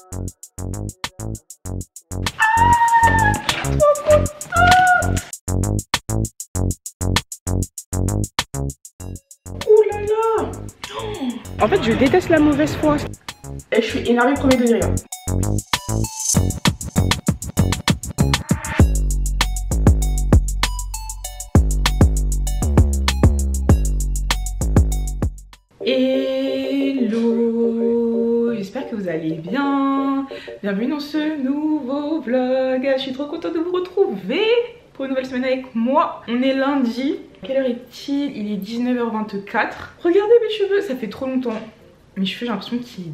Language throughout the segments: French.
Oh là là. En fait, je déteste la mauvaise foi. Et je suis énervée premier degré. Hello, j'espère que vous allez bien. Bienvenue dans ce nouveau vlog. Je suis trop contente de vous retrouver pour une nouvelle semaine avec moi. On est lundi. Quelle heure est-il? Il est 19h24. Regardez mes cheveux, ça fait trop longtemps. Mes cheveux, j'ai l'impression qu'ils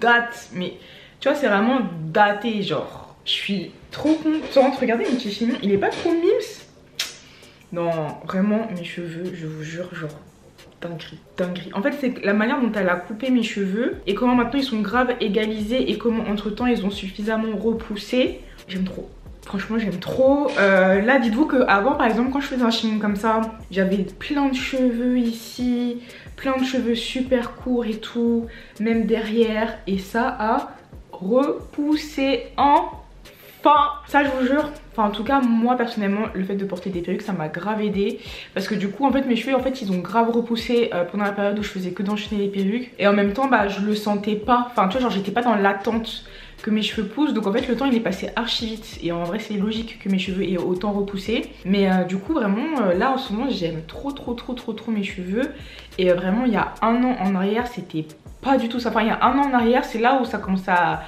datent. Mais tu vois, c'est vraiment daté, genre. Je suis trop contente. Regardez mon petit chignon, il est pas trop mims. Non, vraiment, mes cheveux, je vous jure, genre dinguerie, dinguerie. En fait, c'est la manière dont elle a coupé mes cheveux et comment maintenant ils sont grave égalisés et comment entre temps ils ont suffisamment repoussé. J'aime trop. Franchement, j'aime trop. Là, dites-vous qu'avant, par exemple, quand je faisais un chignon comme ça, j'avais plein de cheveux ici, plein de cheveux super courts et tout, même derrière. Et ça a repoussé enfin. Ça, je vous jure. Enfin, en tout cas, moi personnellement, le fait de porter des perruques, ça m'a grave aidé. Parce que du coup, en fait, mes cheveux, en fait, ils ont grave repoussé pendant la période où je faisais que d'enchaîner les perruques. Et en même temps, bah, je le sentais pas. Enfin, tu vois, genre, j'étais pas dans l'attente que mes cheveux poussent. Donc, en fait, le temps, il est passé archi vite. Et en vrai, c'est logique que mes cheveux aient autant repoussé. Mais du coup, vraiment, là, en ce moment, j'aime trop mes cheveux. Et vraiment, il y a un an en arrière, c'était pas du tout ça. Enfin, il y a un an en arrière, c'est là où ça commence à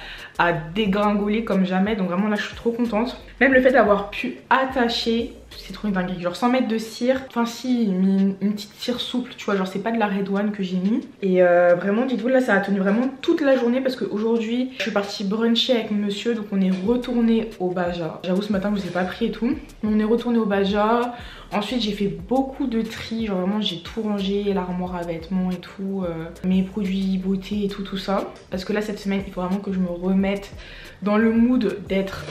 dégringoler comme jamais. Donc vraiment là, je suis trop contente. Même le fait d'avoir pu attacher, c'est trop une dinguerie. Genre 100 mètres de cire. Enfin si, une petite cire souple, tu vois. Genre c'est pas de la Red One que j'ai mis. Et vraiment, dites-vous, là, ça a tenu vraiment toute la journée. Parce qu'aujourd'hui, je suis partie bruncher avec monsieur. Donc on est retourné au Baja. J'avoue, ce matin, je vous ai pas pris et tout. Mais on est retourné au Baja. Ensuite, j'ai fait beaucoup de tri. Genre vraiment, j'ai tout rangé. L'armoire à vêtements et tout. Mes produits beauté et tout ça. Parce que là, cette semaine, il faut vraiment que je me remette dans le mood d'être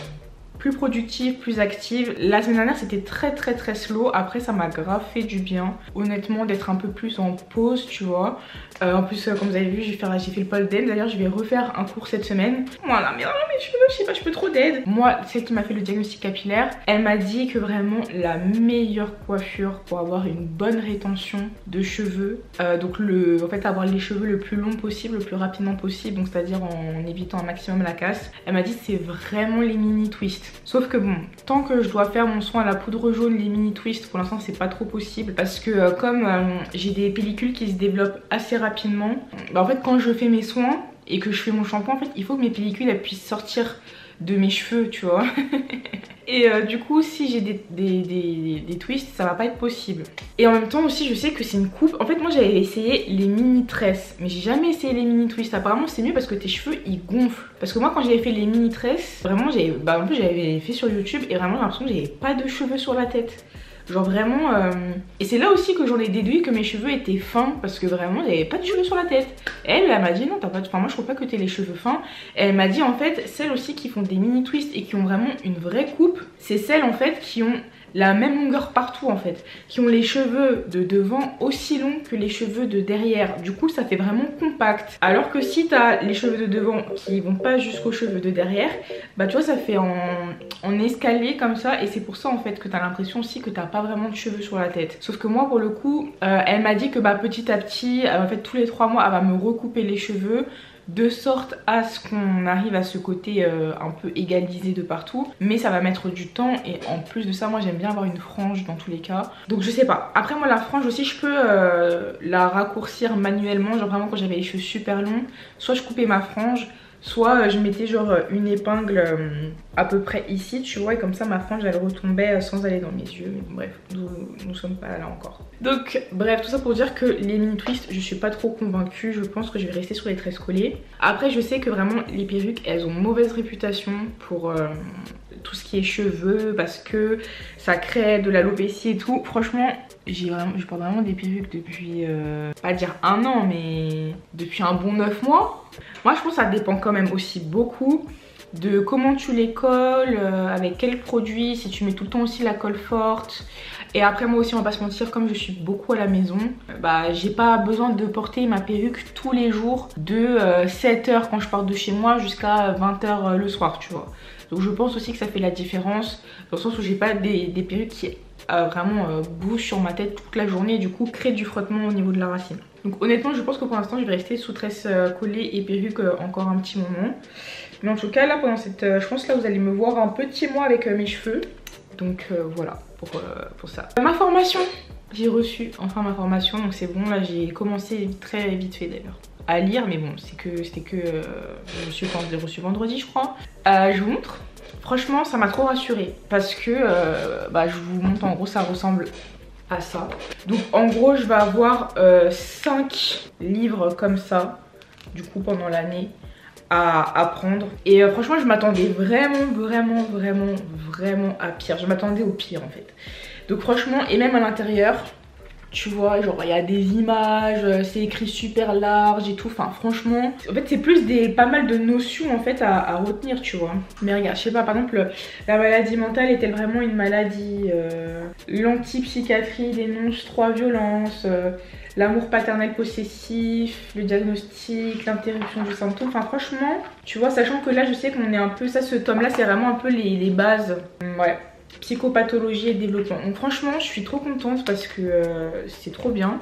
plus productive, plus active. La semaine dernière c'était très slow. Après ça m'a grave fait du bien honnêtement d'être un peu plus en pause, tu vois. En plus comme vous avez vu, j'ai fait le pole dance. D'ailleurs je vais refaire un cours cette semaine. Voilà, mais vraiment mes cheveux, je sais pas, je peux trop d'aide. Moi, celle qui m'a fait le diagnostic capillaire, elle m'a dit que vraiment la meilleure coiffure pour avoir une bonne rétention de cheveux, donc en fait avoir les cheveux le plus long possible, le plus rapidement possible, donc c'est à dire en évitant un maximum la casse, elle m'a dit c'est vraiment les mini twists. Sauf que bon, tant que je dois faire mon soin à la poudre jaune, les mini twists, pour l'instant c'est pas trop possible. Parce que comme j'ai des pellicules qui se développent assez rapidement, bah en fait quand je fais mes soins et que je fais mon shampoing, en fait il faut que mes pellicules elles puissent sortir de mes cheveux, tu vois. Et du coup si j'ai des twists, ça va pas être possible. Et en même temps aussi je sais que c'est une coupe. En fait moi j'avais essayé les mini tresses, mais j'ai jamais essayé les mini twists. Apparemment c'est mieux parce que tes cheveux ils gonflent. Parce que moi quand j'avais fait les mini tresses, vraiment en plus j'avais fait sur YouTube et vraiment j'ai l'impression que j'avais pas de cheveux sur la tête. Genre vraiment et c'est là aussi que j'en ai déduit que mes cheveux étaient fins. Parce que vraiment j'avais pas de cheveux sur la tête. Elle m'a dit non t'as pas de... Enfin moi je trouve pas que t'aies les cheveux fins. Elle m'a dit en fait celles aussi qui font des mini twists et qui ont vraiment une vraie coupe, c'est celles en fait qui ont la même longueur partout en fait, qui ont les cheveux de devant aussi longs que les cheveux de derrière. Du coup ça fait vraiment compact. Alors que si t'as les cheveux de devant qui vont pas jusqu'aux cheveux de derrière, bah tu vois ça fait en escalier comme ça. Et c'est pour ça en fait que t'as l'impression aussi que t'as pas vraiment de cheveux sur la tête. Sauf que moi pour le coup elle m'a dit que bah petit à petit, en fait tous les 3 mois elle va me recouper les cheveux, de sorte à ce qu'on arrive à ce côté un peu égalisé de partout. Mais ça va mettre du temps et en plus de ça moi j'aime bien avoir une frange dans tous les cas. Donc je sais pas. Après moi la frange aussi je peux la raccourcir manuellement. Genre vraiment quand j'avais les cheveux super longs, soit je coupais ma frange, soit je mettais genre une épingle à peu près ici, tu vois, et comme ça ma frange elle retombait sans aller dans mes yeux. Mais bon, bref, nous sommes pas là encore. Donc bref, tout ça pour dire que les mini twists je suis pas trop convaincue. Je pense que je vais rester sur les tresses collées. Après je sais que vraiment les perruques elles ont mauvaise réputation pour tout ce qui est cheveux, parce que ça crée de l'alopécie et tout. Franchement je porte vraiment des perruques depuis pas dire un an, mais depuis un bon 9 mois. Moi je pense que ça dépend quand même aussi beaucoup de comment tu les colles, avec quel produit, si tu mets tout le temps aussi la colle forte, Et après moi aussi on va pas se mentir, comme je suis beaucoup à la maison, bah j'ai pas besoin de porter ma perruque tous les jours de 7h quand je pars de chez moi jusqu'à 20h le soir, tu vois. Donc je pense aussi que ça fait la différence dans le sens où j'ai pas des perruques qui vraiment bougent sur ma tête toute la journée et du coup créent du frottement au niveau de la racine. Donc honnêtement je pense que pour l'instant je vais rester sous tresse collée et perruque encore un petit moment. Mais en tout cas là pendant cette, je pense là vous allez me voir un petit mois avec mes cheveux. Donc voilà pour ça. Ma formation, j'ai reçu enfin ma formation, donc c'est bon, là j'ai commencé très vite fait d'ailleurs à lire, mais bon c'était que je suis reçu vendredi je crois. Je vous montre, franchement ça m'a trop rassurée parce que bah, je vous montre, en gros ça ressemble à ça. Donc en gros je vais avoir 5 livres comme ça du coup pendant l'année à apprendre. Et franchement je m'attendais vraiment à pire. Je m'attendais au pire en fait. Donc franchement, et même à l'intérieur, tu vois, genre il y a des images, c'est écrit super large et tout. Enfin franchement, en fait c'est plus pas mal de notions en fait à retenir, tu vois. Mais regarde, je sais pas, par exemple, la maladie mentale est-elle vraiment une maladie? L'antipsychiatrie dénonce 3 violences. L'amour paternel possessif, le diagnostic, l'interruption du symptôme. Enfin franchement, tu vois, sachant que là je sais qu'on est un peu, ça ce tome là c'est vraiment un peu les bases. Ouais, psychopathologie et développement. Donc franchement je suis trop contente parce que c'est trop bien.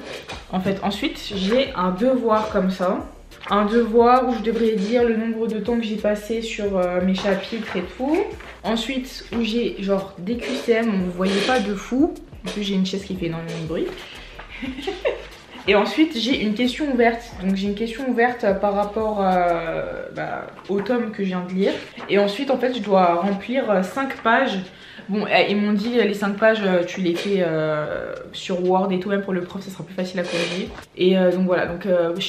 En fait ensuite j'ai un devoir comme ça. Un devoir où je devrais dire le nombre de temps que j'ai passé sur mes chapitres et tout. Ensuite où j'ai genre des QCM, on ne voyait pas de fou. En plus j'ai une chaise qui fait énormément de bruit. Et ensuite j'ai une question ouverte. Donc j'ai une question ouverte par rapport au tome que je viens de lire. Et ensuite en fait je dois remplir 5 pages. Bon ils m'ont dit les 5 pages tu les fais sur Word et tout, même pour le prof ça sera plus facile à corriger. Et donc voilà, donc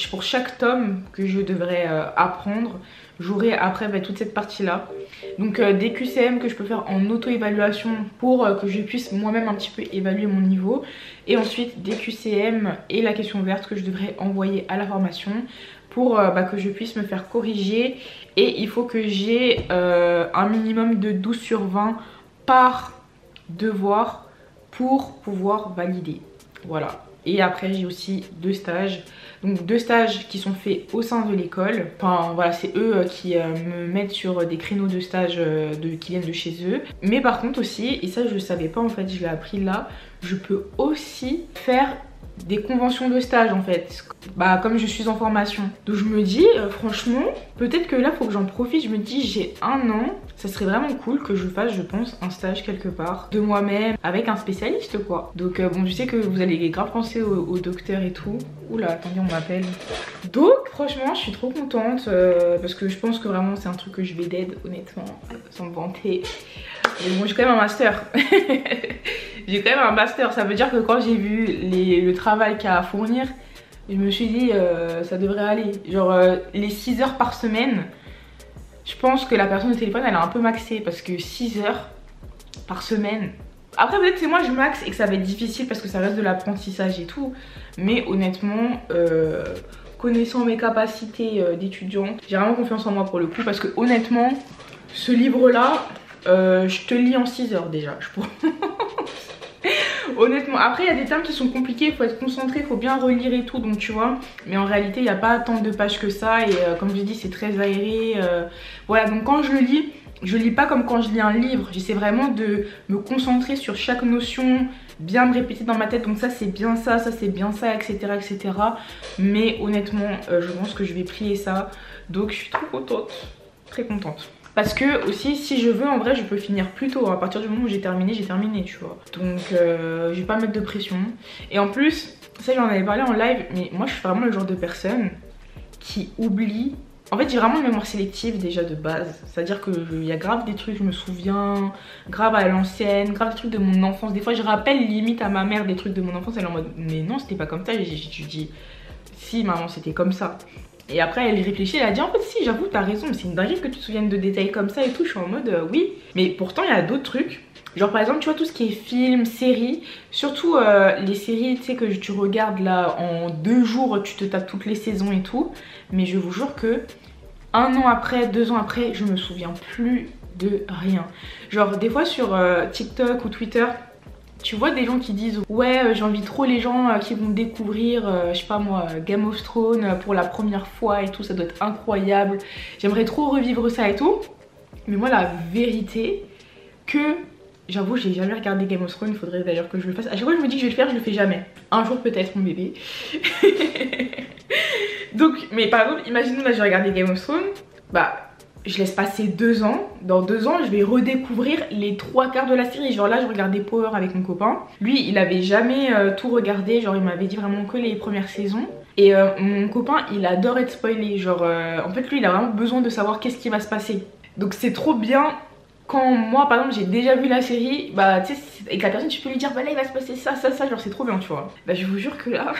pour chaque tome que je devrais apprendre, j'aurai après toute cette partie là. Donc des QCM que je peux faire en auto-évaluation pour que je puisse moi-même un petit peu évaluer mon niveau. Et ensuite des QCM et la question ouverte que je devrais envoyer à la formation pour que je puisse me faire corriger. Et il faut que j'ai un minimum de 12 sur 20 par devoir pour pouvoir valider. Voilà. Et après j'ai aussi 2 stages. Donc 2 stages qui sont faits au sein de l'école. Enfin voilà, c'est eux qui me mettent sur des créneaux de stage qui viennent de chez eux. Mais par contre aussi, et ça je ne savais pas en fait, je l'ai appris là, je peux aussi faire des conventions de stage en fait, comme je suis en formation. Donc je me dis franchement peut-être que là faut que j'en profite. Je me dis j'ai 1 an, ça serait vraiment cool que je fasse, je pense, un stage quelque part de moi-même avec un spécialiste quoi. Donc bon, je sais que vous allez grave penser au docteur et tout. Oula, attendez, on m'appelle. Donc franchement je suis trop contente parce que je pense que vraiment c'est un truc que je vais d'aide honnêtement, sans me vanter. Mais bon, j'ai quand même un master. J'ai quand même un master, ça veut dire que quand j'ai vu le travail qu'il y a à fournir, je me suis dit ça devrait aller. Genre les 6 heures par semaine, je pense que la personne au téléphone elle a un peu maxé parce que 6 heures par semaine. Après peut-être c'est moi je max et que ça va être difficile parce que ça reste de l'apprentissage et tout. Mais honnêtement, connaissant mes capacités d'étudiante, j'ai vraiment confiance en moi pour le coup. Parce que honnêtement, ce livre là, je te lis en 6 heures déjà, je pense. Honnêtement, après il y a des termes qui sont compliqués, il faut être concentré, il faut bien relire et tout, donc tu vois. Mais en réalité il n'y a pas tant de pages que ça et comme je dis c'est très aéré. Voilà, donc quand je le lis, je lis pas comme quand je lis un livre, j'essaie vraiment de me concentrer sur chaque notion, bien me répéter dans ma tête, donc ça c'est bien ça, ça c'est bien ça, etc. etc. Mais honnêtement je pense que je vais plier ça, donc je suis trop contente, très contente. Parce que aussi si je veux en vrai je peux finir plus tôt, à partir du moment où j'ai terminé tu vois. Donc je vais pas mettre de pression. Et en plus, ça j'en avais parlé en live, mais moi je suis vraiment le genre de personne qui oublie. En fait j'ai vraiment une mémoire sélective déjà de base. C'est à dire qu'il y a grave des trucs je me souviens, grave à l'ancienne, grave des trucs de mon enfance. Des fois je rappelle limite à ma mère des trucs de mon enfance, elle est en mode mais non c'était pas comme ça. Je dis si maman c'était comme ça. Et après elle réfléchit, elle a dit en fait si j'avoue t'as raison, c'est une dinguerie que tu te souviennes de détails comme ça et tout. Je suis en mode oui, mais pourtant il y a d'autres trucs. Genre par exemple tu vois tout ce qui est film, séries, surtout les séries tu sais que tu regardes là en 2 jours tu te tapes toutes les saisons et tout. Mais je vous jure que 1 an après, 2 ans après je me souviens plus de rien. Genre des fois sur TikTok ou Twitter Tu vois des gens qui disent ouais j'envie trop les gens qui vont découvrir je sais pas moi Game of Thrones pour la première fois et tout, ça doit être incroyable, j'aimerais trop revivre ça et tout. Mais moi la vérité que j'avoue j'ai jamais regardé Game of Thrones, il faudrait d'ailleurs que je le fasse. À chaque fois je me dis que je vais le faire, je le fais jamais. Un jour peut-être mon bébé. Donc mais par exemple imaginons là j'ai regardé Game of Thrones, bah je laisse passer 2 ans, dans 2 ans je vais redécouvrir les 3/4 de la série. Genre là je regardais Power avec mon copain, lui il avait jamais tout regardé, genre il m'avait dit vraiment que les premières saisons. Et mon copain il adore être spoilé, genre en fait lui il a vraiment besoin de savoir qu'est-ce qui va se passer. Donc c'est trop bien quand moi par exemple j'ai déjà vu la série, bah tu sais avec la personne tu peux lui dire bah là il va se passer ça, genre c'est trop bien tu vois. Bah je vous jure que là...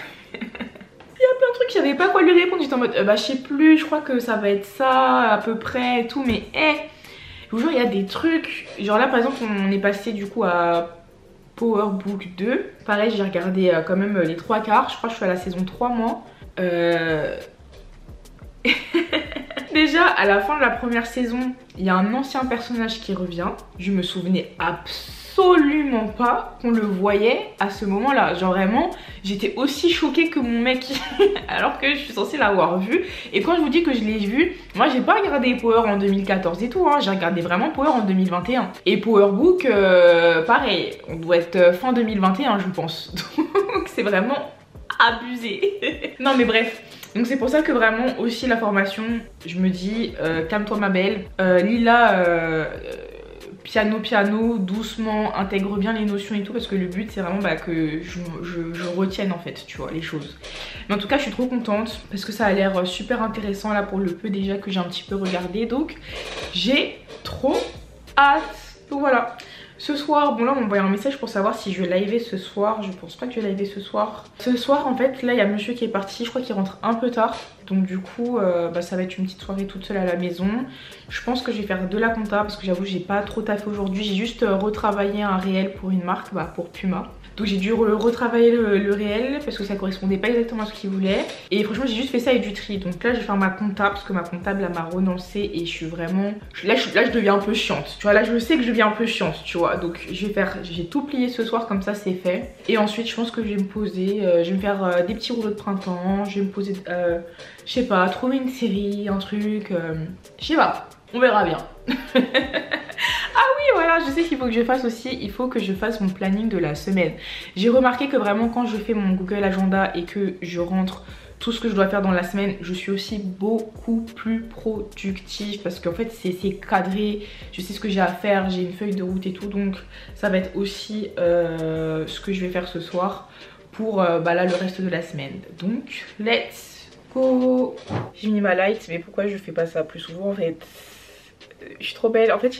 Il y a plein de trucs, je savais pas quoi lui répondre, j'étais en mode bah je sais plus, je crois que ça va être ça à peu près et tout, mais je vous jure il y a des trucs, genre là par exemple on est passé du coup à Power Book 2, pareil j'ai regardé quand même les 3/4, je crois que je suis à la saison 3 moi. Déjà à la fin de la première saison, il y a un ancien personnage qui revient, je me souvenais absolument pas qu'on le voyait à ce moment là, genre vraiment j'étais aussi choquée que mon mec alors que je suis censée l'avoir vu. Et quand je vous dis que je l'ai vu, moi j'ai pas regardé Power en 2014 et tout hein, j'ai regardé vraiment Power en 2021 et Power Book pareil, on doit être fin 2021 je pense, donc c'est vraiment abusé. Non mais bref, donc c'est pour ça que vraiment aussi la formation, je me dis calme-toi ma belle, Lila piano, doucement, intègre bien les notions et tout, parce que le but c'est vraiment bah, que je retienne en fait, tu vois, les choses. Mais en tout cas je suis trop contente parce que ça a l'air super intéressant là pour le peu déjà que j'ai un petit peu regardé, donc j'ai trop hâte. Donc voilà. Ce soir, bon là on m'a envoyé un message pour savoir si je vais liver ce soir. Je pense pas que je vais liver ce soir. Ce soir en fait là il y a monsieur qui est parti, je crois qu'il rentre un peu tard. Donc du coup bah, ça va être une petite soirée toute seule à la maison. Je pense que je vais faire de la compta parce que j'avoue j'ai pas trop taffé aujourd'hui. J'ai juste retravaillé un réel pour une marque, bah, pour Puma. Donc j'ai dû retravailler le réel parce que ça correspondait pas exactement à ce qu'il voulait. Et franchement j'ai juste fait ça et du tri. Donc là je vais faire ma compta parce que ma comptable elle m'a renoncé et je suis vraiment... Là je deviens un peu chiante. Tu vois là je sais que je deviens un peu chiante tu vois. Donc j'ai tout plié ce soir comme ça c'est fait. Et ensuite je pense que je vais me poser, je vais me faire des petits rouleaux de printemps. Je vais me poser, je sais pas, trouver une série, un truc, je sais pas, on verra bien. Ah oui voilà, je sais qu'il faut que je fasse aussi, il faut que je fasse mon planning de la semaine. J'ai remarqué que vraiment quand je fais mon Google Agenda et que je rentre tout ce que je dois faire dans la semaine, je suis aussi beaucoup plus productive parce qu'en fait c'est cadré, je sais ce que j'ai à faire, j'ai une feuille de route et tout, donc ça va être aussi ce que je vais faire ce soir pour bah là le reste de la semaine. Donc let's go. J'ai mis ma light, mais pourquoi je fais pas ça plus souvent en fait? Je suis trop belle, en fait je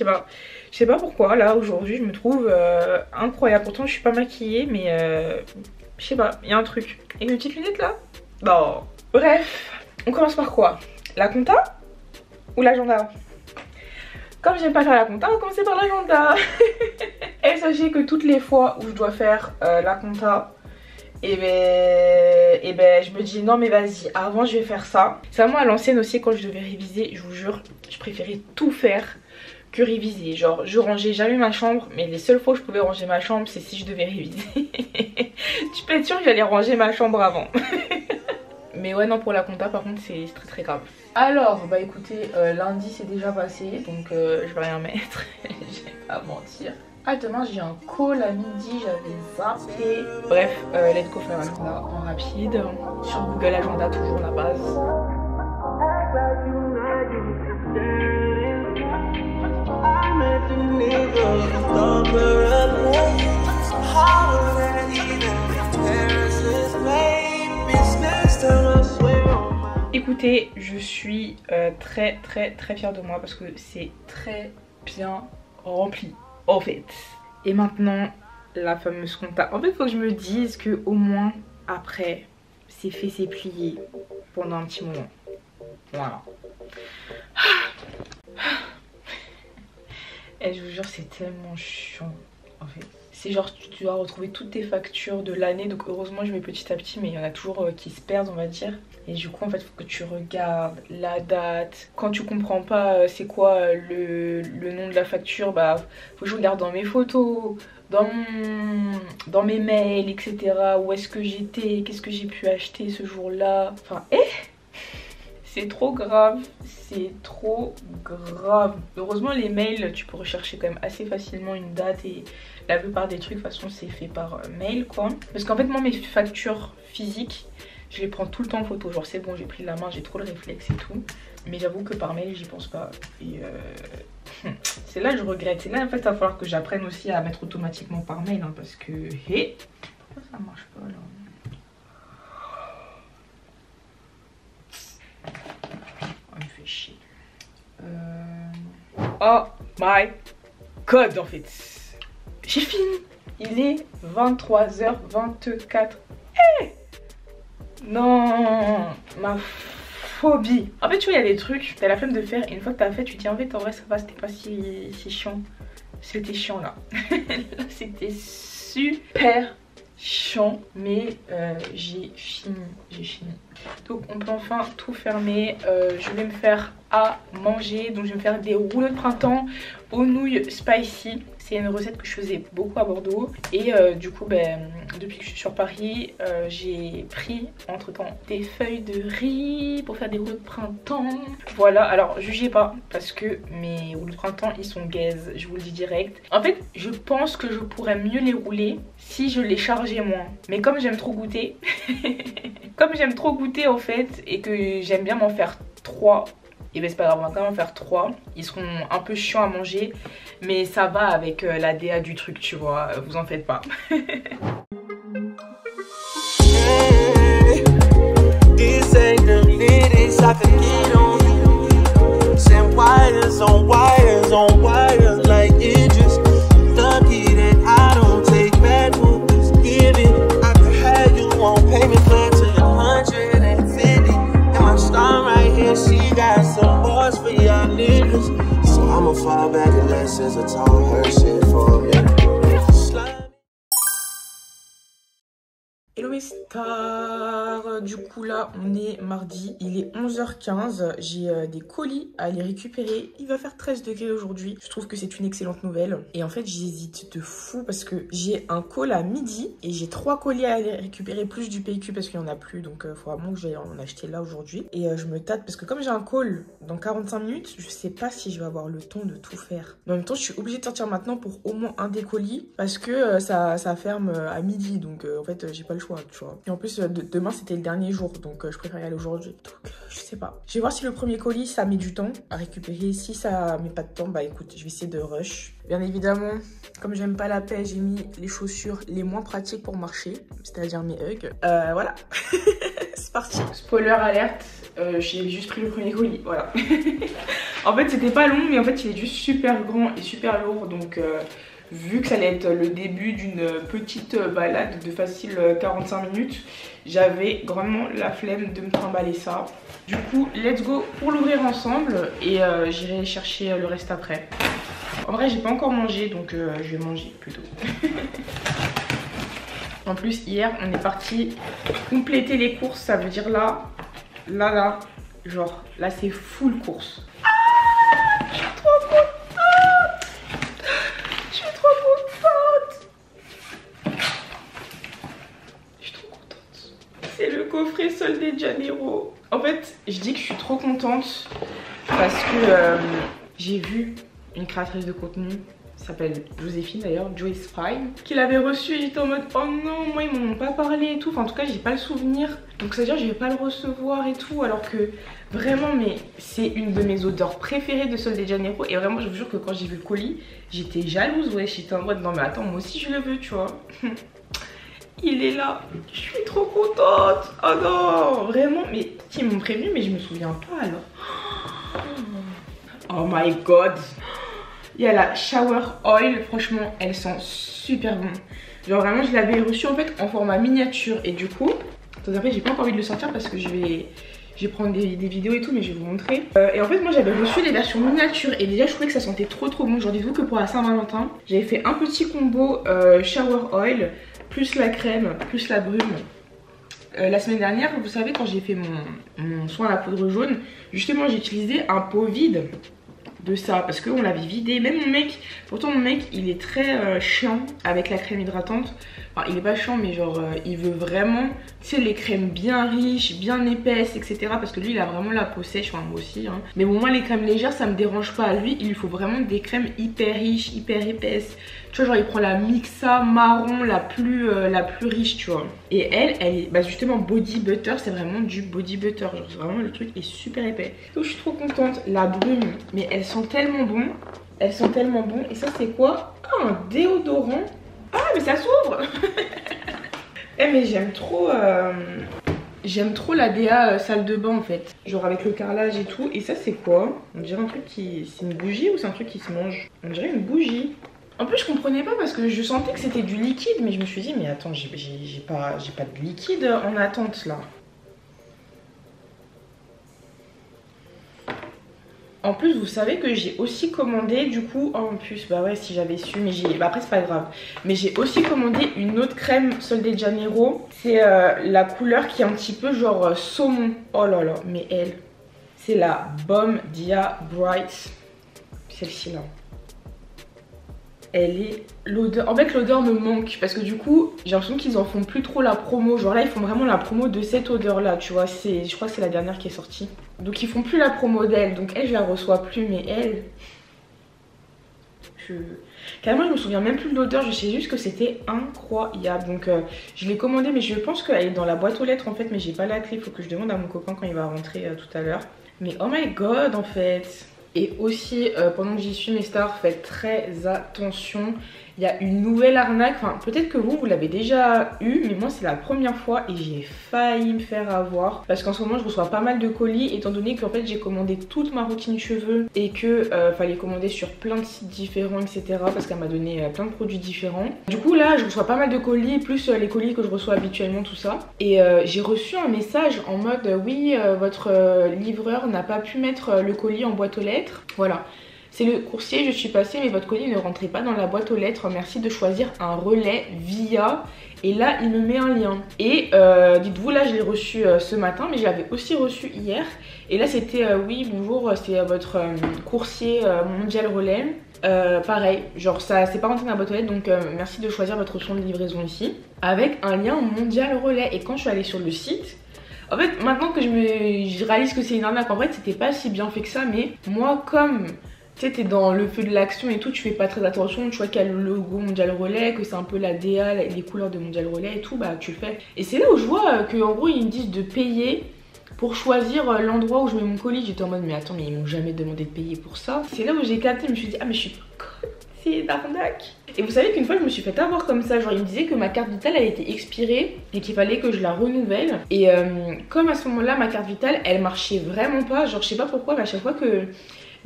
sais pas pourquoi là aujourd'hui je me trouve incroyable. Pourtant je suis pas maquillée mais je sais pas, il y a un truc. Et mes petites lunettes là? Bon. Bref, on commence par quoi? La compta ou l'agenda? Comme j'aime pas faire la compta, on va commencer par l'agenda. Et sachez que toutes les fois où je dois faire la compta, et ben je me dis non mais vas-y, avant je vais faire ça. C'est vraiment à l'ancienne aussi quand je devais réviser, je vous jure, je préférais tout faire que réviser. Genre je rangeais jamais ma chambre, mais les seules fois où je pouvais ranger ma chambre c'est si je devais réviser. Tu peux être sûr que j'allais ranger ma chambre avant. Mais ouais non, pour la compta par contre c'est très grave. Alors bah écoutez, lundi c'est déjà passé donc je vais rien mettre. Je vais pas mentir. Ah demain j'ai un call à midi, j'avais zappé. Bref, let's go faire l'agenda en rapide. Sur Google Agenda, toujours la base. Écoutez, je suis très fière de moi parce que c'est très bien rempli en fait. Et maintenant la fameuse compta. En fait il faut que je me dise que au moins après c'est fait, c'est plié pendant un petit moment. Voilà. Et je vous jure c'est tellement chiant. en fait. C'est genre tu dois retrouver toutes tes factures de l'année, donc heureusement je vais petit à petit, mais il y en a toujours qui se perdent, on va dire. Et du coup en fait il faut que tu regardes la date. Quand tu comprends pas c'est quoi le nom de la facture, bah faut que je regarde dans mes photos, dans mes mails, etc. Où est-ce que j'étais, qu'est-ce que j'ai pu acheter ce jour-là. Enfin, c'est trop grave, c'est trop grave. Heureusement les mails, tu peux rechercher quand même assez facilement une date et la plupart des trucs de toute façon c'est fait par mail quoi. Parce qu'en fait moi mes factures physiques, je les prends tout le temps en photo. Genre c'est bon, j'ai pris la main, j'ai trop le réflexe et tout. Mais j'avoue que par mail j'y pense pas. Et c'est là que je regrette. C'est là en fait il va falloir que j'apprenne aussi à mettre automatiquement par mail hein, parce que pourquoi ça marche pas là? Oh, il me fait chier. Oh my god en fait. J'ai fini. Il est 23h24. Non, ma phobie. En fait tu vois il y a des trucs, t'as la flemme de faire et une fois que t'as fait tu te dis en fait en vrai ça va, c'était pas si chiant. C'était chiant là. Là c'était super chiant mais j'ai fini. Donc on peut enfin tout fermer. Je vais me faire à manger, donc je vais me faire des rouleaux de printemps aux nouilles spicy. C'est une recette que je faisais beaucoup à Bordeaux et du coup depuis que je suis sur Paris j'ai pris entre temps des feuilles de riz pour faire des rouleaux de printemps. Voilà, alors jugez pas parce que mes rouleaux de printemps ils sont gaze, je vous le dis direct. En fait je pense que je pourrais mieux les rouler si je les chargeais moins. Mais comme j'aime trop goûter, en fait et que j'aime bien m'en faire 3. Et ben c'est pas grave, on va quand même en faire 3. Ils seront un peu chiants à manger, mais ça va avec la DA du truc, tu vois, vous en faites pas. Fall back in lessons, I told her shit for me. Hello mes stars, du coup là on est mardi, il est 11h15, j'ai des colis à aller récupérer, il va faire 13 degrés aujourd'hui, je trouve que c'est une excellente nouvelle et en fait j'hésite de fou parce que j'ai un call à midi et j'ai 3 colis à aller récupérer plus du PQ parce qu'il n'y en a plus donc il faut vraiment que j'aille en acheter là aujourd'hui et je me tâte parce que comme j'ai un call dans 45 minutes, je sais pas si je vais avoir le temps de tout faire. Mais en même temps je suis obligée de sortir maintenant pour au moins un des colis parce que ça ferme à midi donc en fait j'ai pas le choix. Tu vois. Et en plus demain c'était le dernier jour donc je préfère y aller aujourd'hui. Donc je sais pas. Je vais voir si le premier colis ça met du temps à récupérer. Si ça met pas de temps, bah écoute, je vais essayer de rush. Bien évidemment, comme j'aime pas la paix, j'ai mis les chaussures les moins pratiques pour marcher, c'est-à-dire mes Ugg. Voilà. C'est parti. Spoiler alerte, j'ai juste pris le premier colis, voilà. En fait c'était pas long mais en fait il est juste super grand et super lourd donc vu que ça allait être le début d'une petite balade de facile 45 minutes, j'avais grandement la flemme de me trimballer ça. Du coup, let's go pour l'ouvrir ensemble et j'irai chercher le reste après. En vrai, j'ai pas encore mangé donc je vais manger plutôt. En plus, hier, on est parti compléter les courses, ça veut dire là, genre là c'est full course. Ah, je suis trop contente. C'est le coffret Sol de Janeiro. En fait, je dis que je suis trop contente parce que j'ai vu une créatrice de contenu, s'appelle Joséphine d'ailleurs, Joyce Prime, qui l'avait reçu et j'étais en mode oh non, moi ils m'en ont pas parlé et tout. Enfin en tout cas j'ai pas le souvenir. Donc ça veut dire que je vais pas le recevoir et tout. Alors que vraiment mais c'est une de mes odeurs préférées de Sol de Janeiro. Et vraiment je vous jure que quand j'ai vu le colis, j'étais jalouse. Ouais, j'étais en mode non mais attends, moi aussi je le veux tu vois. Il est là, je suis trop contente. Oh non, vraiment, mais ils m'ont prévenu mais je me souviens pas alors. Oh my god. Il y a la shower oil, franchement elle sent super bon. Genre vraiment je l'avais reçu en fait en format miniature et du coup, attendez, après j'ai pas encore envie de le sortir parce que je vais Je vais prendre des vidéos et tout, mais je vais vous montrer. Et en fait, moi j'avais reçu les versions miniatures et déjà je trouvais que ça sentait trop bon. Genre dites-vous que pour la Saint-Valentin, j'avais fait un petit combo shower oil, plus la crème, plus la brume. La semaine dernière, vous savez, quand j'ai fait mon soin à la poudre jaune, justement j'ai utilisé un pot vide de ça parce qu'on l'avait vidé. Même mon mec, pourtant mon mec il est très chiant avec la crème hydratante. Enfin il est pas chiant mais genre il veut vraiment, tu sais, les crèmes bien riches, bien épaisses, etc. Parce que lui il a vraiment la peau sèche, enfin moi aussi hein. Mais bon, moi les crèmes légères ça me dérange pas. Lui il lui faut vraiment des crèmes hyper riches, hyper épaisses. Tu vois, genre il prend la Mixa marron la plus riche, tu vois. Et elle est bah justement body butter, c'est vraiment du body butter. Genre vraiment le truc est super épais. Donc je suis trop contente. La brume, mais elles sont tellement bon. Elles sont tellement bon. Et ça c'est quoi? Ah, un déodorant. Ah mais ça s'ouvre. Eh mais j'aime trop la DA salle de bain en fait. Genre avec le carrelage et tout. Et ça c'est quoi? On dirait un truc qui... C'est une bougie ou c'est un truc qui se mange? On dirait une bougie. En plus je comprenais pas parce que je sentais que c'était du liquide. Mais je me suis dit mais attends, j'ai pas de liquide en attente là. En plus vous savez que j'ai aussi commandé du coup, en plus bah ouais si j'avais su, mais bah après c'est pas grave. Mais j'ai aussi commandé une autre crème Sol de Janeiro. C'est la couleur qui est un petit peu genre saumon. Oh là là, mais elle, c'est la Balm Dia Bright. Celle-ci là. Elle est... L'odeur... En fait l'odeur me manque parce que du coup j'ai l'impression qu'ils en font plus trop la promo. Genre là ils font vraiment la promo de cette odeur là, tu vois. Je crois que c'est la dernière qui est sortie. Donc ils font plus la promo d'elle. Donc elle je la reçois plus, mais elle... Carrément je me souviens même plus de l'odeur. Je sais juste que c'était incroyable. Donc je l'ai commandée mais je pense qu'elle est dans la boîte aux lettres en fait. Mais j'ai pas la clé, faut que je demande à mon copain quand il va rentrer tout à l'heure. Mais oh my god en fait. Et aussi, pendant que j'y suis mes stars, faites très attention. Il y a une nouvelle arnaque. Enfin, peut-être que vous l'avez déjà eu, mais moi c'est la première fois et j'ai failli me faire avoir. Parce qu'en ce moment, je reçois pas mal de colis, étant donné qu'en fait, j'ai commandé toute ma routine cheveux et que fallait commander sur plein de sites différents, etc. Parce qu'elle m'a donné plein de produits différents. Du coup, là, je reçois pas mal de colis, plus les colis que je reçois habituellement, tout ça. Et j'ai reçu un message en mode oui, votre livreur n'a pas pu mettre le colis en boîte aux lettres. Voilà. C'est le coursier, je suis passée, mais votre colis ne rentrait pas dans la boîte aux lettres. Merci de choisir un relais via. Et là, il me met un lien. Et dites-vous, là, je l'ai reçu ce matin, mais je l'avais aussi reçu hier. Et là, c'était oui, bonjour, c'est votre coursier mondial relais. Pareil, genre ça c'est pas rentré dans la boîte aux lettres, donc merci de choisir votre option de livraison ici. Avec un lien mondial relais. Et quand je suis allée sur le site, en fait, maintenant que je réalise que c'est une arnaque, en fait, c'était pas si bien fait que ça, mais moi, comme tu sais, t'es dans le feu de l'action et tout, tu fais pas très attention, tu vois qu'il y a le logo Mondial Relais, que c'est un peu la DA, les couleurs de Mondial Relais et tout, bah tu le fais. Et c'est là où je vois qu'en gros, ils me disent de payer pour choisir l'endroit où je mets mon colis. J'étais en mode, mais attends, mais ils m'ont jamais demandé de payer pour ça. C'est là où j'ai capté, je me suis dit, ah, mais je suis conne, c'est une arnaque. Et vous savez qu'une fois, je me suis fait avoir comme ça. Genre, ils me disaient que ma carte vitale, elle était expirée et qu'il fallait que je la renouvelle. Et comme à ce moment-là, ma carte vitale, elle marchait vraiment pas. Genre, je sais pas pourquoi, mais à chaque fois que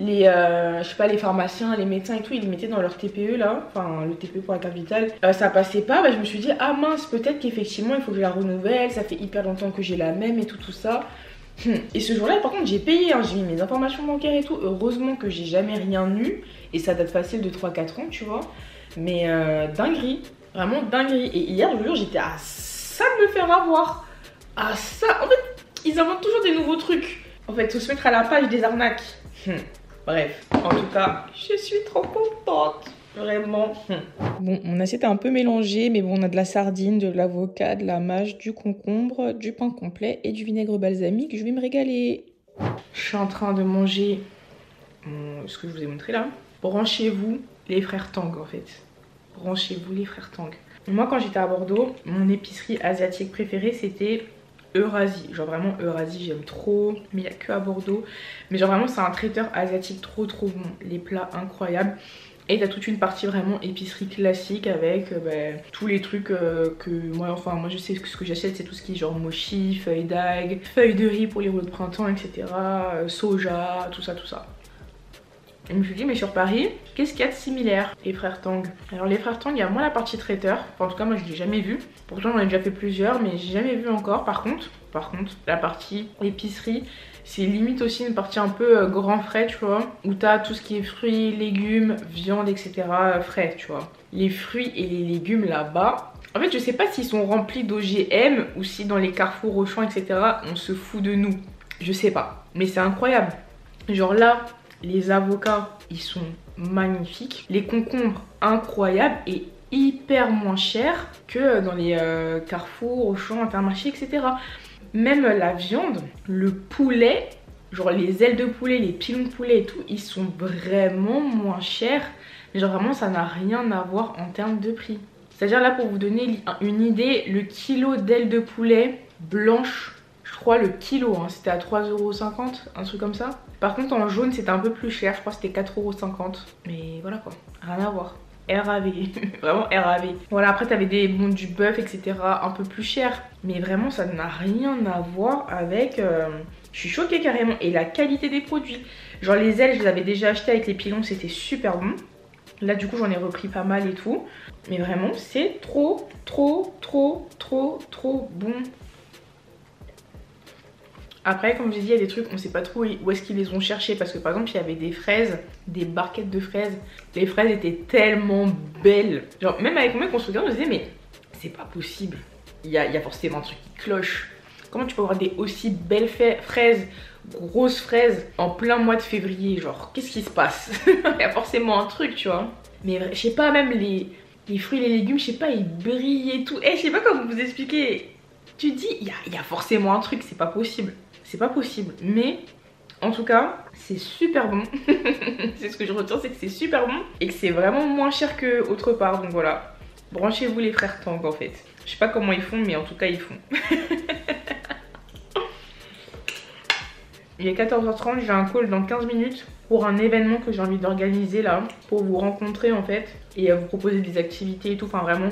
les je sais pas, les pharmaciens, les médecins et tout, ils le mettaient dans leur TPE là, enfin le TPE pour la carte vitale, ça passait pas. Bah je me suis dit ah mince, peut-être qu'effectivement il faut que je la renouvelle, ça fait hyper longtemps que j'ai la même et tout ça. Et ce jour là par contre j'ai payé, hein, j'ai mis mes informations bancaires et tout. Heureusement que j'ai jamais rien eu, et ça date facile de 3-4 ans tu vois. Mais dinguerie, vraiment dinguerie. Et hier je vous jure j'étais à ça de me faire avoir, à ça. En fait ils inventent toujours des nouveaux trucs. En fait faut se mettre à la page des arnaques. Bref, en tout cas, je suis trop contente, vraiment. Bon, mon assiette est un peu mélangée, mais bon, on a de la sardine, de l'avocat, de la mâche, du concombre, du pain complet et du vinaigre balsamique. Je vais me régaler. Je suis en train de manger ce que je vous ai montré là. Branchez-vous les frères Tang en fait. Branchez-vous les frères Tang. Moi, quand j'étais à Bordeaux, mon épicerie asiatique préférée, c'était Eurasie. Genre vraiment Eurasie, j'aime trop, mais il n'y a que à Bordeaux. Mais genre vraiment c'est un traiteur asiatique trop bon, les plats incroyables. Et t'as toute une partie vraiment épicerie classique avec tous les trucs que moi, enfin moi je sais que ce que j'achète c'est tout ce qui est genre mochi, feuilles d'algues, feuilles de riz pour les rouleaux de printemps, etc. Soja, tout ça. Et je me suis dit mais sur Paris, qu'est-ce qu'il y a de similaire? Les frères Tang. Alors les frères Tang, il y a moins la partie traiteur. Enfin, en tout cas moi je l'ai jamais vu. Pourtant j'en ai déjà fait plusieurs mais j'ai jamais vu encore. Par contre par contre. La partie épicerie, c'est limite aussi une partie un peu grand frais, tu vois, où t'as tout ce qui est fruits, légumes, viande, etc. frais, tu vois. Les fruits et les légumes là-bas, en fait je sais pas s'ils sont remplis d'OGM ou si dans les Carrefour, Auchan, etc. on se fout de nous. Je sais pas, mais c'est incroyable. Genre là, les avocats, ils sont magnifiques. Les concombres, incroyables et hyper moins chers que dans les Carrefour, Auchan, Intermarché, etc. Même la viande, le poulet, genre les ailes de poulet, les pilons de poulet et tout, ils sont vraiment moins chers. Mais genre vraiment, ça n'a rien à voir en termes de prix. C'est-à-dire là, pour vous donner une idée, le kilo d'ailes de poulet blanches, je crois le kilo, hein, c'était à 3,50 €, un truc comme ça. Par contre, en jaune, c'était un peu plus cher, je crois que c'était 4,50 €. Mais voilà quoi, rien à voir. RAV, vraiment RAV. Voilà, après t'avais du bœuf, etc. un peu plus cher. Mais vraiment, ça n'a rien à voir avec... Je suis choquée carrément. Et la qualité des produits. Genre les ailes, je les avais déjà achetées avec les pilons, c'était super bon. Là du coup, j'en ai repris pas mal et tout. Mais vraiment, c'est trop bon. Après, comme je dis, il y a des trucs, on sait pas trop où est-ce qu'ils les ont cherchés. Parce que par exemple, il y avait des fraises, des barquettes de fraises. Les fraises étaient tellement belles. Genre, même avec moi, qu'on se regarde, on se disait, mais c'est pas possible. Il y a forcément un truc qui cloche. Comment tu peux avoir des aussi belles fraises, grosses fraises, en plein mois de février? Genre, qu'est-ce qui se passe? Il y a forcément un truc, tu vois. Mais je sais pas, même les fruits et les légumes, je sais pas, ils brillent et tout. Et je sais pas comment vous expliquer. Tu dis, il y a forcément un truc, c'est pas possible. C'est pas possible, mais en tout cas c'est super bon. C'est ce que je retiens, c'est que c'est super bon et que c'est vraiment moins cher que autre part. Donc voilà, branchez-vous les frères Tang en fait. Je sais pas comment ils font, mais en tout cas ils font. Il est 14h30, j'ai un call dans 15 minutes pour un événement que j'ai envie d'organiser là, pour vous rencontrer en fait et vous proposer des activités et tout, enfin vraiment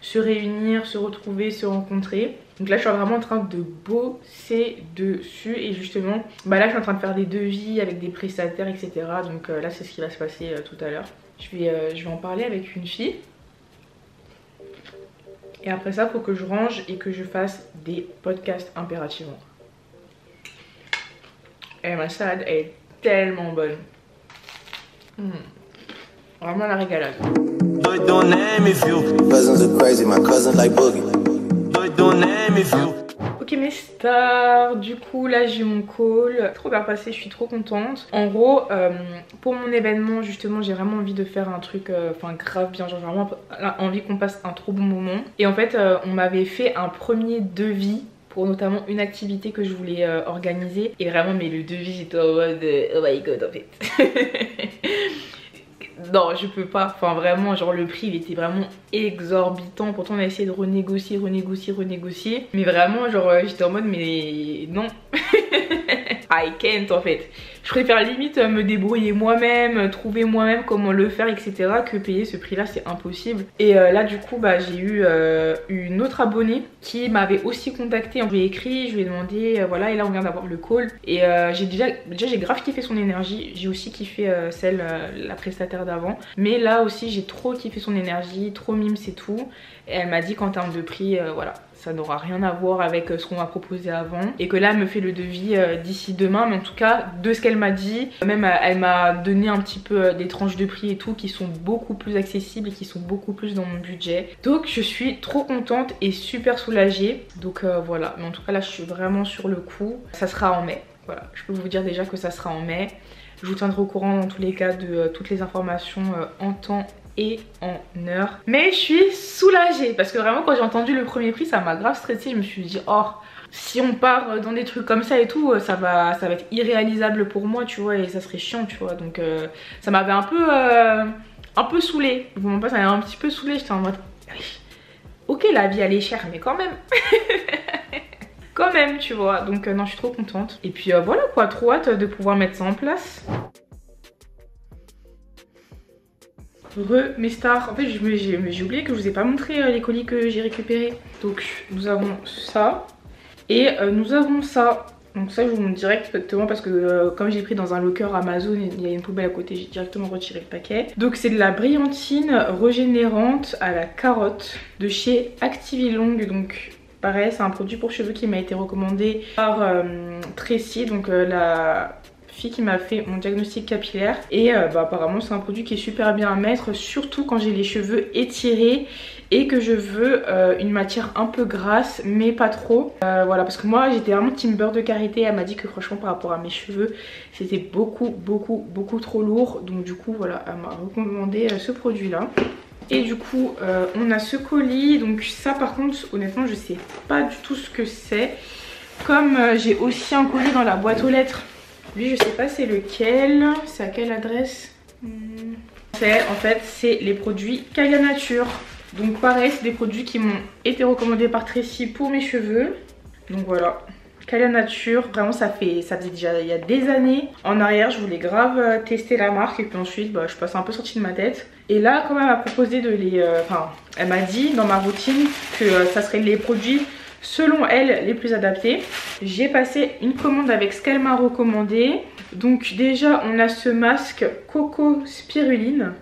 se réunir, se retrouver, se rencontrer. Donc là je suis vraiment en train de bosser dessus et justement bah là je suis en train de faire des devis avec des prestataires, etc. Donc là c'est ce qui va se passer tout à l'heure. Je vais en parler avec une fille. Et après ça il faut que je range et que je fasse des podcasts impérativement. Et ma salade est tellement bonne. Vraiment la régalade. Ok mes stars, du coup là j'ai mon call, trop bien passé, je suis trop contente. En gros pour mon événement justement j'ai vraiment envie de faire un truc grave bien, genre j'ai vraiment envie qu'on passe un trop bon moment. Et en fait on m'avait fait un premier devis pour notamment une activité que je voulais organiser. Et vraiment mais le devis j'étais en mode oh my god en fait. Non je peux pas, enfin vraiment genre le prix il était vraiment exorbitant. Pourtant on a essayé de renégocier. Mais vraiment genre j'étais en mode mais non. I can't en fait. Je préfère limite me débrouiller moi-même, trouver moi-même comment le faire, etc. que payer ce prix là, c'est impossible. Et là du coup bah j'ai eu une autre abonnée qui m'avait aussi contacté. Je lui ai écrit, je lui ai demandé voilà, et là on vient d'avoir le call. Et j'ai grave kiffé son énergie. J'ai aussi kiffé la prestataire d'avant. Mais là aussi j'ai trop kiffé son énergie, trop mimes et tout. Et elle m'a dit qu'en termes de prix voilà, ça n'aura rien à voir avec ce qu'on m'a proposé avant. Et que là elle me fait le devis d'ici demain. Mais en tout cas de ce qu'elle m'a dit, même elle m'a donné un petit peu des tranches de prix et tout qui sont beaucoup plus accessibles et qui sont beaucoup plus dans mon budget. Donc je suis trop contente et super soulagée. Donc voilà, mais en tout cas là je suis vraiment sur le coup. Ça sera en mai, voilà, je peux vous dire déjà que ça sera en mai. Je vous tiendrai au courant dans tous les cas de toutes les informations en temps et en heure. Mais je suis soulagée parce que vraiment quand j'ai entendu le premier prix ça m'a grave stressée. Je me suis dit oh, si on part dans des trucs comme ça et tout, ça va être irréalisable pour moi, tu vois, et ça serait chiant, tu vois. Donc ça m'avait un peu saoulée. Je vous mens pas, ça m'avait un petit peu saoulée. J'étais en mode ok la vie elle est chère mais quand même. Quand même, tu vois. Donc non, je suis trop contente. Et puis voilà quoi, trop hâte de pouvoir mettre ça en place. Mes stars, en fait j'ai oublié que je vous ai pas montré les colis que j'ai récupérés. Donc nous avons ça et nous avons ça. Donc ça je vous montre directement parce que comme j'ai pris dans un locker Amazon, il y a une poubelle à côté, j'ai directement retiré le paquet. Donc c'est de la brillantine régénérante à la carotte de chez Activilong. Donc Pareil, c'est un produit pour cheveux qui m'a été recommandé par Tracy, donc la fille qui m'a fait mon diagnostic capillaire. Et apparemment c'est un produit qui est super bien à mettre, surtout quand j'ai les cheveux étirés et que je veux une matière un peu grasse mais pas trop. Voilà, parce que moi j'étais vraiment team beurre de karité. Elle m'a dit que franchement par rapport à mes cheveux c'était beaucoup trop lourd. Donc du coup voilà, elle m'a recommandé ce produit là. Et du coup on a ce colis. Donc ça par contre honnêtement je sais pas du tout ce que c'est. Comme j'ai aussi un colis dans la boîte aux lettres. Lui je sais pas c'est lequel. C'est à quelle adresse? En fait c'est les produits Kaya Nature. Donc pareil c'est des produits qui m'ont été recommandés par Tracy pour mes cheveux. Donc voilà, Kaya Nature, vraiment ça faisait déjà il y a des années. En arrière je voulais grave tester la marque et puis ensuite je passe un peu sorti de ma tête. Et là quand même elle m'a proposé de les... elle m'a dit dans ma routine que ça serait les produits selon elle les plus adaptés. J'ai passé une commande avec ce qu'elle m'a recommandé. Donc déjà on a ce masque Coco Spiruline.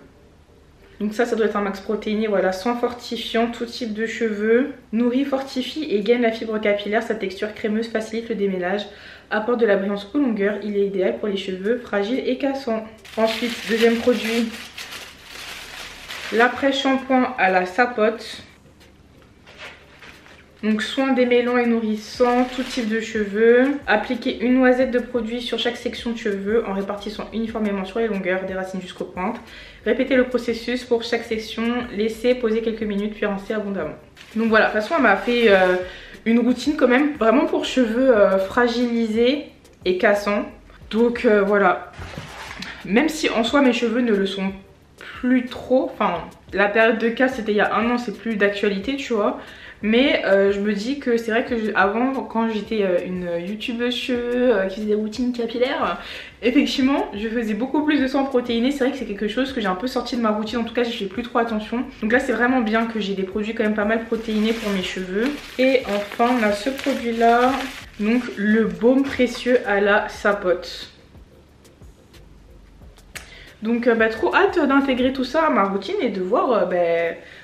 Donc ça doit être un max protéiné, voilà, sans fortifiant, tout type de cheveux. Nourrit, fortifie et gaine la fibre capillaire. Sa texture crémeuse facilite le démêlage. Apporte de la brillance aux longueurs. Il est idéal pour les cheveux fragiles et cassants. Ensuite, deuxième produit, l'après-shampoing à la sapote. Donc soin démêlant et nourrissant, tout type de cheveux. Appliquez une noisette de produit sur chaque section de cheveux en répartissant uniformément sur les longueurs, des racines jusqu'aux pointes. Répétez le processus pour chaque section, laissez poser quelques minutes puis rincez abondamment. Donc voilà, de toute façon elle m'a fait une routine quand même vraiment pour cheveux fragilisés et cassants. Donc voilà, même si en soi mes cheveux ne le sont plus trop, enfin la période de casse c'était il y a un an, c'est plus d'actualité tu vois. Mais je me dis que c'est vrai que avant quand j'étais une youtubeuse cheveux qui faisait des routines capillaires, effectivement je faisais beaucoup plus de sang protéiné. C'est vrai que c'est quelque chose que j'ai un peu sorti de ma routine, en tout cas j'y fais plus trop attention. Donc là c'est vraiment bien que j'ai des produits quand même pas mal protéinés pour mes cheveux. Et enfin on a ce produit là, donc le baume précieux à la sapote. Donc trop hâte d'intégrer tout ça à ma routine et de voir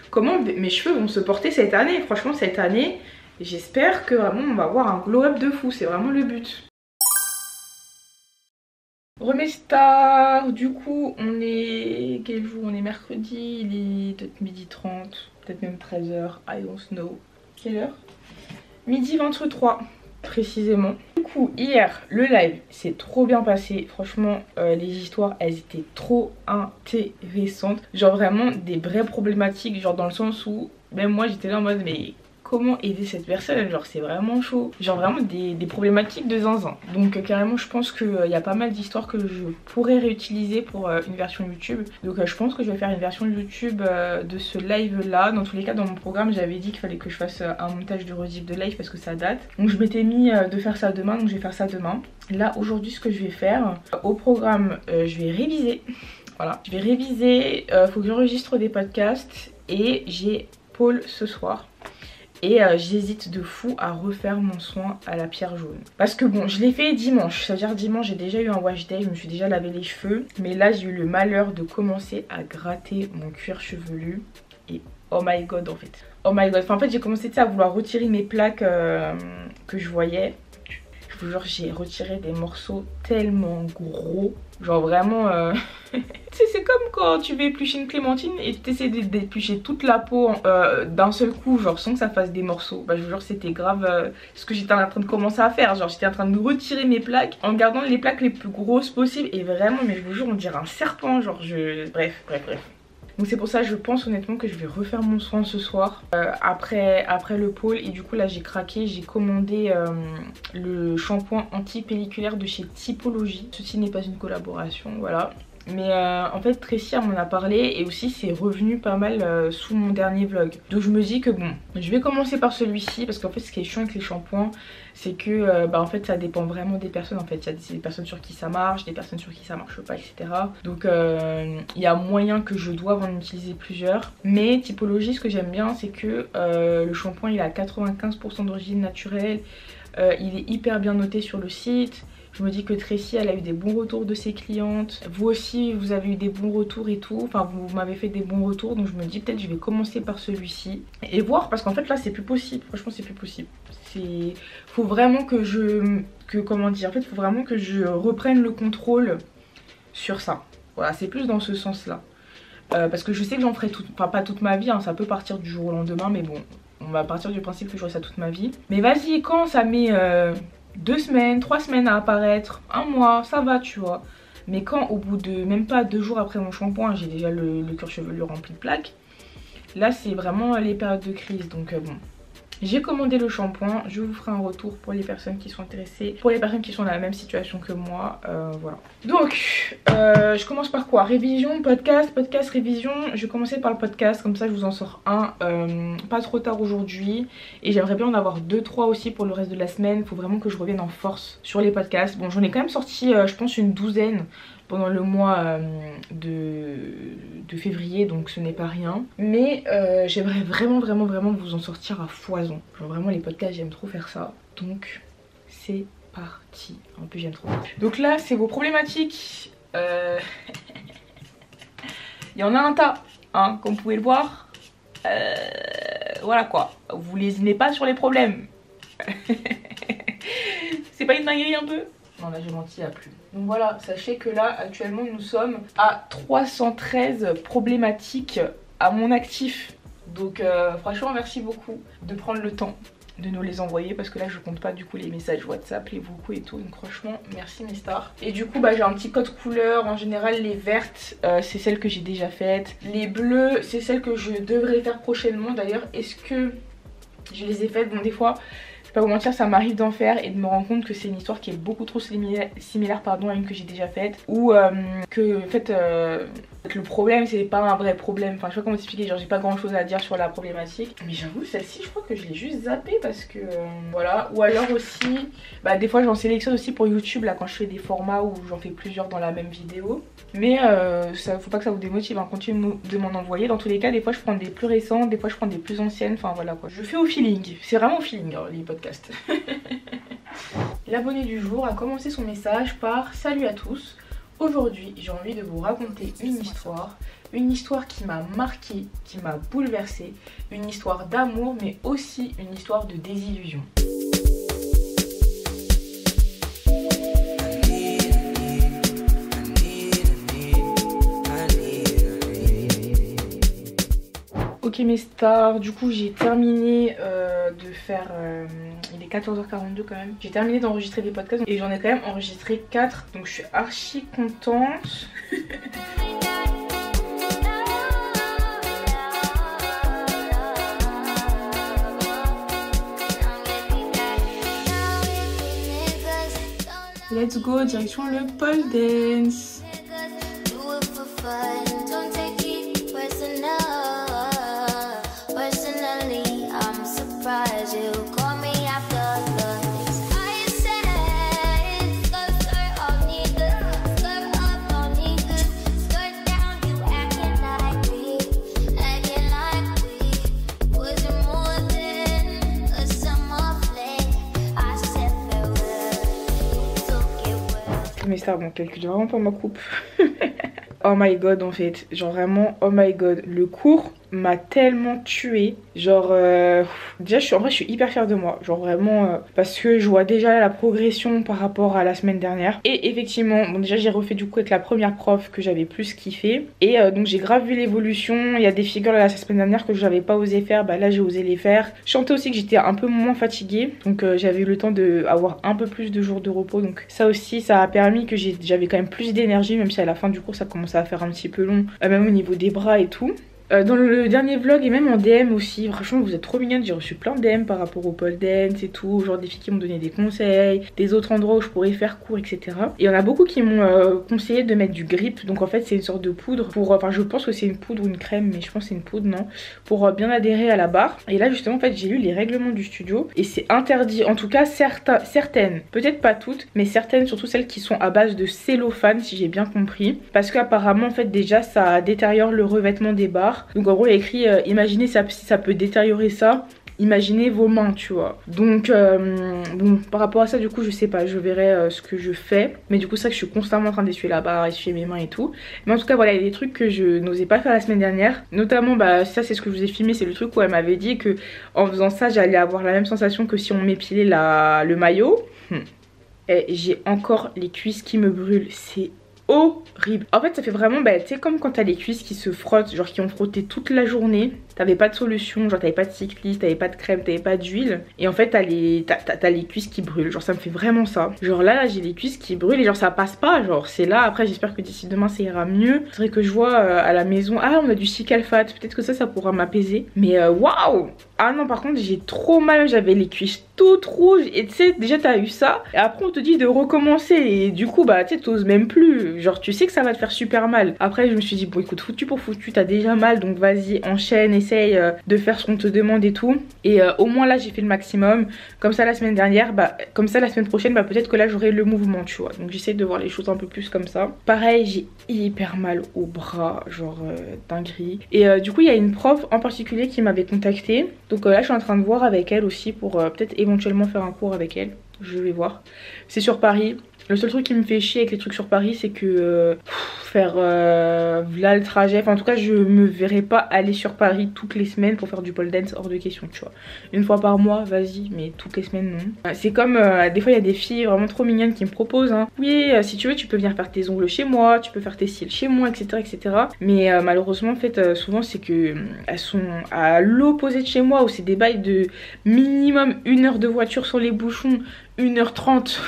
comment mes cheveux vont se porter cette année. Franchement cette année j'espère que vraiment on va avoir un glow up de fou, c'est vraiment le but. Remestar, du coup on est... quel jour? On est mercredi, il est peut-être 12h30, peut-être même 13h, I don't know. Quelle heure? 12h23 précisément. Du coup hier le live s'est trop bien passé, franchement les histoires elles étaient trop intéressantes, genre vraiment des vraies problématiques, genre dans le sens où même moi j'étais là en mode mais comment aider cette personne, genre c'est vraiment chaud, genre vraiment des problématiques de zinzin. Donc carrément je pense qu'il y a pas mal d'histoires que je pourrais réutiliser pour une version YouTube. Donc je pense que je vais faire une version YouTube de ce live là. Dans tous les cas dans mon programme j'avais dit qu'il fallait que je fasse un montage de rediff de live parce que ça date. Donc je m'étais mis de faire ça demain, donc je vais faire ça demain. Là aujourd'hui ce que je vais faire, au programme je vais réviser. Voilà, je vais réviser, faut que j'enregistre des podcasts et j'ai pôle ce soir. Et j'hésite de fou à refaire mon soin à la pierre jaune. Parce que bon, je l'ai fait dimanche. C'est-à-dire dimanche, j'ai déjà eu un wash day, je me suis déjà lavé les cheveux. Mais là, j'ai eu le malheur de commencer à gratter mon cuir chevelu. Et oh my god, en fait. Oh my god. Enfin, en fait, j'ai commencé à vouloir retirer mes plaques que je voyais. Je vous jure, j'ai retiré des morceaux tellement gros. Genre vraiment... c'est comme quand tu veux éplucher une clémentine et tu essaies d'éplucher toute la peau d'un seul coup, genre sans que ça fasse des morceaux. Bah je vous jure c'était grave ce que j'étais en train de commencer à faire. Genre j'étais en train de retirer mes plaques en gardant les plaques les plus grosses possibles. Et vraiment mais je vous jure on dirait un serpent. Genre bref. Donc c'est pour ça je pense honnêtement que je vais refaire mon soin ce soir après le pôle. Et du coup là j'ai craqué, j'ai commandé le shampoing anti-pelliculaire de chez Typologie. Ceci n'est pas une collaboration, voilà. Mais en fait Tracy m'en a parlé et aussi c'est revenu pas mal sous mon dernier vlog. Donc je me dis que bon, je vais commencer par celui-ci parce qu'en fait ce qui est chiant avec les shampoings c'est que en fait ça dépend vraiment des personnes. En fait il y a des personnes sur qui ça marche, des personnes sur qui ça marche pas, etc. Donc il y a moyen que je doive en utiliser plusieurs. Mais Typologie, ce que j'aime bien c'est que le shampoing il est à 95% d'origine naturelle. Il est hyper bien noté sur le site. Je me dis que Tracy elle a eu des bons retours de ses clientes. Vous aussi vous avez eu des bons retours et tout. Enfin vous m'avez fait des bons retours. Donc je me dis peut-être je vais commencer par celui-ci. Et voir parce qu'en fait là c'est plus possible. Franchement c'est plus possible. Faut vraiment que comment dire, en fait faut vraiment que je reprenne le contrôle sur ça. Voilà, c'est plus dans ce sens là. Parce que je sais que j'en ferai pas toute ma vie, hein, ça peut partir du jour au lendemain, mais bon, on va partir du principe que je ferai ça toute ma vie. Mais vas-y, quand ça met 2 semaines, 3 semaines à apparaître, 1 mois, ça va, tu vois. Mais quand au bout de même pas 2 jours après mon shampoing, j'ai déjà le cuir chevelu rempli de plaques, là c'est vraiment les périodes de crise, donc bon. J'ai commandé le shampoing, je vous ferai un retour pour les personnes qui sont intéressées, pour les personnes qui sont dans la même situation que moi, voilà. Donc, je commence par quoi? Révision, podcast, révision. Je vais commencer par le podcast, comme ça je vous en sors un, pas trop tard aujourd'hui. Et j'aimerais bien en avoir 2-3 aussi pour le reste de la semaine, il faut vraiment que je revienne en force sur les podcasts. Bon, j'en ai quand même sorti, je pense, une douzaine pendant le mois de février, donc ce n'est pas rien. Mais j'aimerais vraiment vous en sortir à foison. Genre vraiment les podcasts j'aime trop faire ça. Donc c'est parti. En plus j'aime trop. Donc là c'est vos problématiques. Il y en a un tas, hein, comme vous pouvez le voir. Voilà quoi. Vous lésinez pas sur les problèmes. C'est pas une dinguerie un peu? Non là j'ai menti à plus. Donc voilà, sachez que là actuellement nous sommes à 313 problématiques à mon actif. Donc franchement merci beaucoup de prendre le temps de nous les envoyer, parce que là je compte pas du coup les messages WhatsApp, les vocaux et tout. Donc franchement merci mes stars. Et du coup bah j'ai un petit code couleur. En général les vertes c'est celles que j'ai déjà faites. Les bleues c'est celles que je devrais faire prochainement. D'ailleurs est-ce que je les ai faites? Bon des fois pas vous mentir, ça m'arrive d'en faire et de me rendre compte que c'est une histoire qui est beaucoup trop similaire pardon, à une que j'ai déjà faite. Ou que en fait le problème c'est pas un vrai problème. Enfin je sais pas comment expliquer, genre j'ai pas grand chose à dire sur la problématique. Mais j'avoue celle-ci je crois que je l'ai juste zappée parce que voilà. Ou alors aussi, bah des fois j'en sélectionne aussi pour YouTube là quand je fais des formats où j'en fais plusieurs dans la même vidéo. Mais ça, faut pas que ça vous démotive, hein. Continuez de m'en envoyer. Dans tous les cas des fois je prends des plus récentes, des fois je prends des plus anciennes. Enfin voilà quoi. Je fais au feeling, c'est vraiment au feeling hein, les podcasts. L'abonné du jour a commencé son message par: salut à tous, aujourd'hui j'ai envie de vous raconter une histoire qui m'a marquée, qui m'a bouleversée, une histoire d'amour mais aussi une histoire de désillusion. Ok mes stars, du coup j'ai terminé de faire, il est 14h42 quand même. J'ai terminé d'enregistrer des podcasts et j'en ai quand même enregistré 4, donc je suis archi contente. Let's go, direction le pole dance. Mais ça bon, calcule vraiment pas ma coupe. Oh my god en fait, genre vraiment oh my god, le cours m'a tellement tuée. Genre déjà en vrai je suis hyper fière de moi, genre vraiment parce que je vois déjà la progression par rapport à la semaine dernière. Et effectivement bon déjà j'ai refait du coup avec la première prof que j'avais plus kiffé. Et donc j'ai grave vu l'évolution. Il y a des figures là, la semaine dernière que j'avais pas osé faire, bah là j'ai osé les faire. Je sentais aussi que j'étais un peu moins fatiguée, donc j'avais eu le temps d'avoir un peu plus de jours de repos. Donc ça aussi ça a permis que j'avais quand même plus d'énergie, même si à la fin du cours ça commençait à faire un petit peu long, même au niveau des bras et tout. Dans le dernier vlog et même en DM aussi, franchement vous êtes trop mignonnes, j'ai reçu plein de DM par rapport au pole dance et tout, genre des filles qui m'ont donné des conseils, des autres endroits où je pourrais faire cours etc. Et il y en a beaucoup qui m'ont conseillé de mettre du grip, donc en fait c'est une sorte de poudre pour, enfin je pense que c'est une poudre ou une crème, mais je pense que c'est une poudre non, pour bien adhérer à la barre. Et là justement en fait j'ai lu les règlements du studio et c'est interdit, en tout cas certaines, peut-être pas toutes, mais certaines, surtout celles qui sont à base de cellophane si j'ai bien compris, parce qu'apparemment en fait déjà ça détériore le revêtement des barres. Donc en gros il y a écrit imaginez si ça peut détériorer ça, imaginez vos mains, tu vois. Donc bon, par rapport à ça du coup je sais pas, je verrai ce que je fais. Mais du coup c'est vrai que je suis constamment en train d'essuyer la barre, essuyer mes mains et tout. Mais en tout cas voilà, il y a des trucs que je n'osais pas faire la semaine dernière. Notamment bah ça c'est ce que je vous ai filmé, c'est le truc où elle m'avait dit que en faisant ça j'allais avoir la même sensation que si on m'épilait le maillot. Et j'ai encore les cuisses qui me brûlent, c'est horrible. En fait ça fait vraiment bah tu sais comme quand t'as les cuisses qui se frottent, genre qui ont frotté toute la journée, t'avais pas de solution, genre t'avais pas de cycliste, t'avais pas de crème, t'avais pas d'huile, et en fait t'as les cuisses qui brûlent, genre ça me fait vraiment ça. Genre là j'ai les cuisses qui brûlent et genre ça passe pas, genre c'est là. Après j'espère que d'ici demain ça ira mieux. C'est vrai que je vois à la maison, ah on a du Cicalfate, peut-être que ça pourra m'apaiser. Mais waouh. Ah non par contre j'ai trop mal, j'avais les cuisses toutes rouges et tu sais déjà t'as eu ça et après on te dit de recommencer et du coup bah tu sais t'oses même plus, genre tu sais que ça va te faire super mal. Après je me suis dit bon écoute, foutu pour foutu, t'as déjà mal donc vas-y enchaîne, essaye de faire ce qu'on te demande et tout. Et au moins là j'ai fait le maximum, comme ça la semaine dernière, bah comme ça la semaine prochaine bah peut-être que là j'aurai le mouvement tu vois. Donc j'essaie de voir les choses un peu plus comme ça. Pareil j'ai hyper mal au bras, genre dinguerie. Et du coup il y a une prof en particulier qui m'avait contactée. Donc là je suis en train de voir avec elle aussi pour peut-être éventuellement faire un cours avec elle. Je vais voir. C'est sur Paris. Le seul truc qui me fait chier avec les trucs sur Paris c'est que faire là le trajet, enfin en tout cas je me verrai pas aller sur Paris toutes les semaines pour faire du pole dance, hors de question tu vois. Une fois par mois vas-y, mais toutes les semaines non. C'est comme des fois il y a des filles vraiment trop mignonnes qui me proposent hein. Oui si tu veux tu peux venir faire tes ongles chez moi, tu peux faire tes cils chez moi etc etc. Mais malheureusement en fait souvent c'est que elles sont à l'opposé de chez moi où c'est des bails de minimum 1 heure de voiture sur les bouchons, 1h30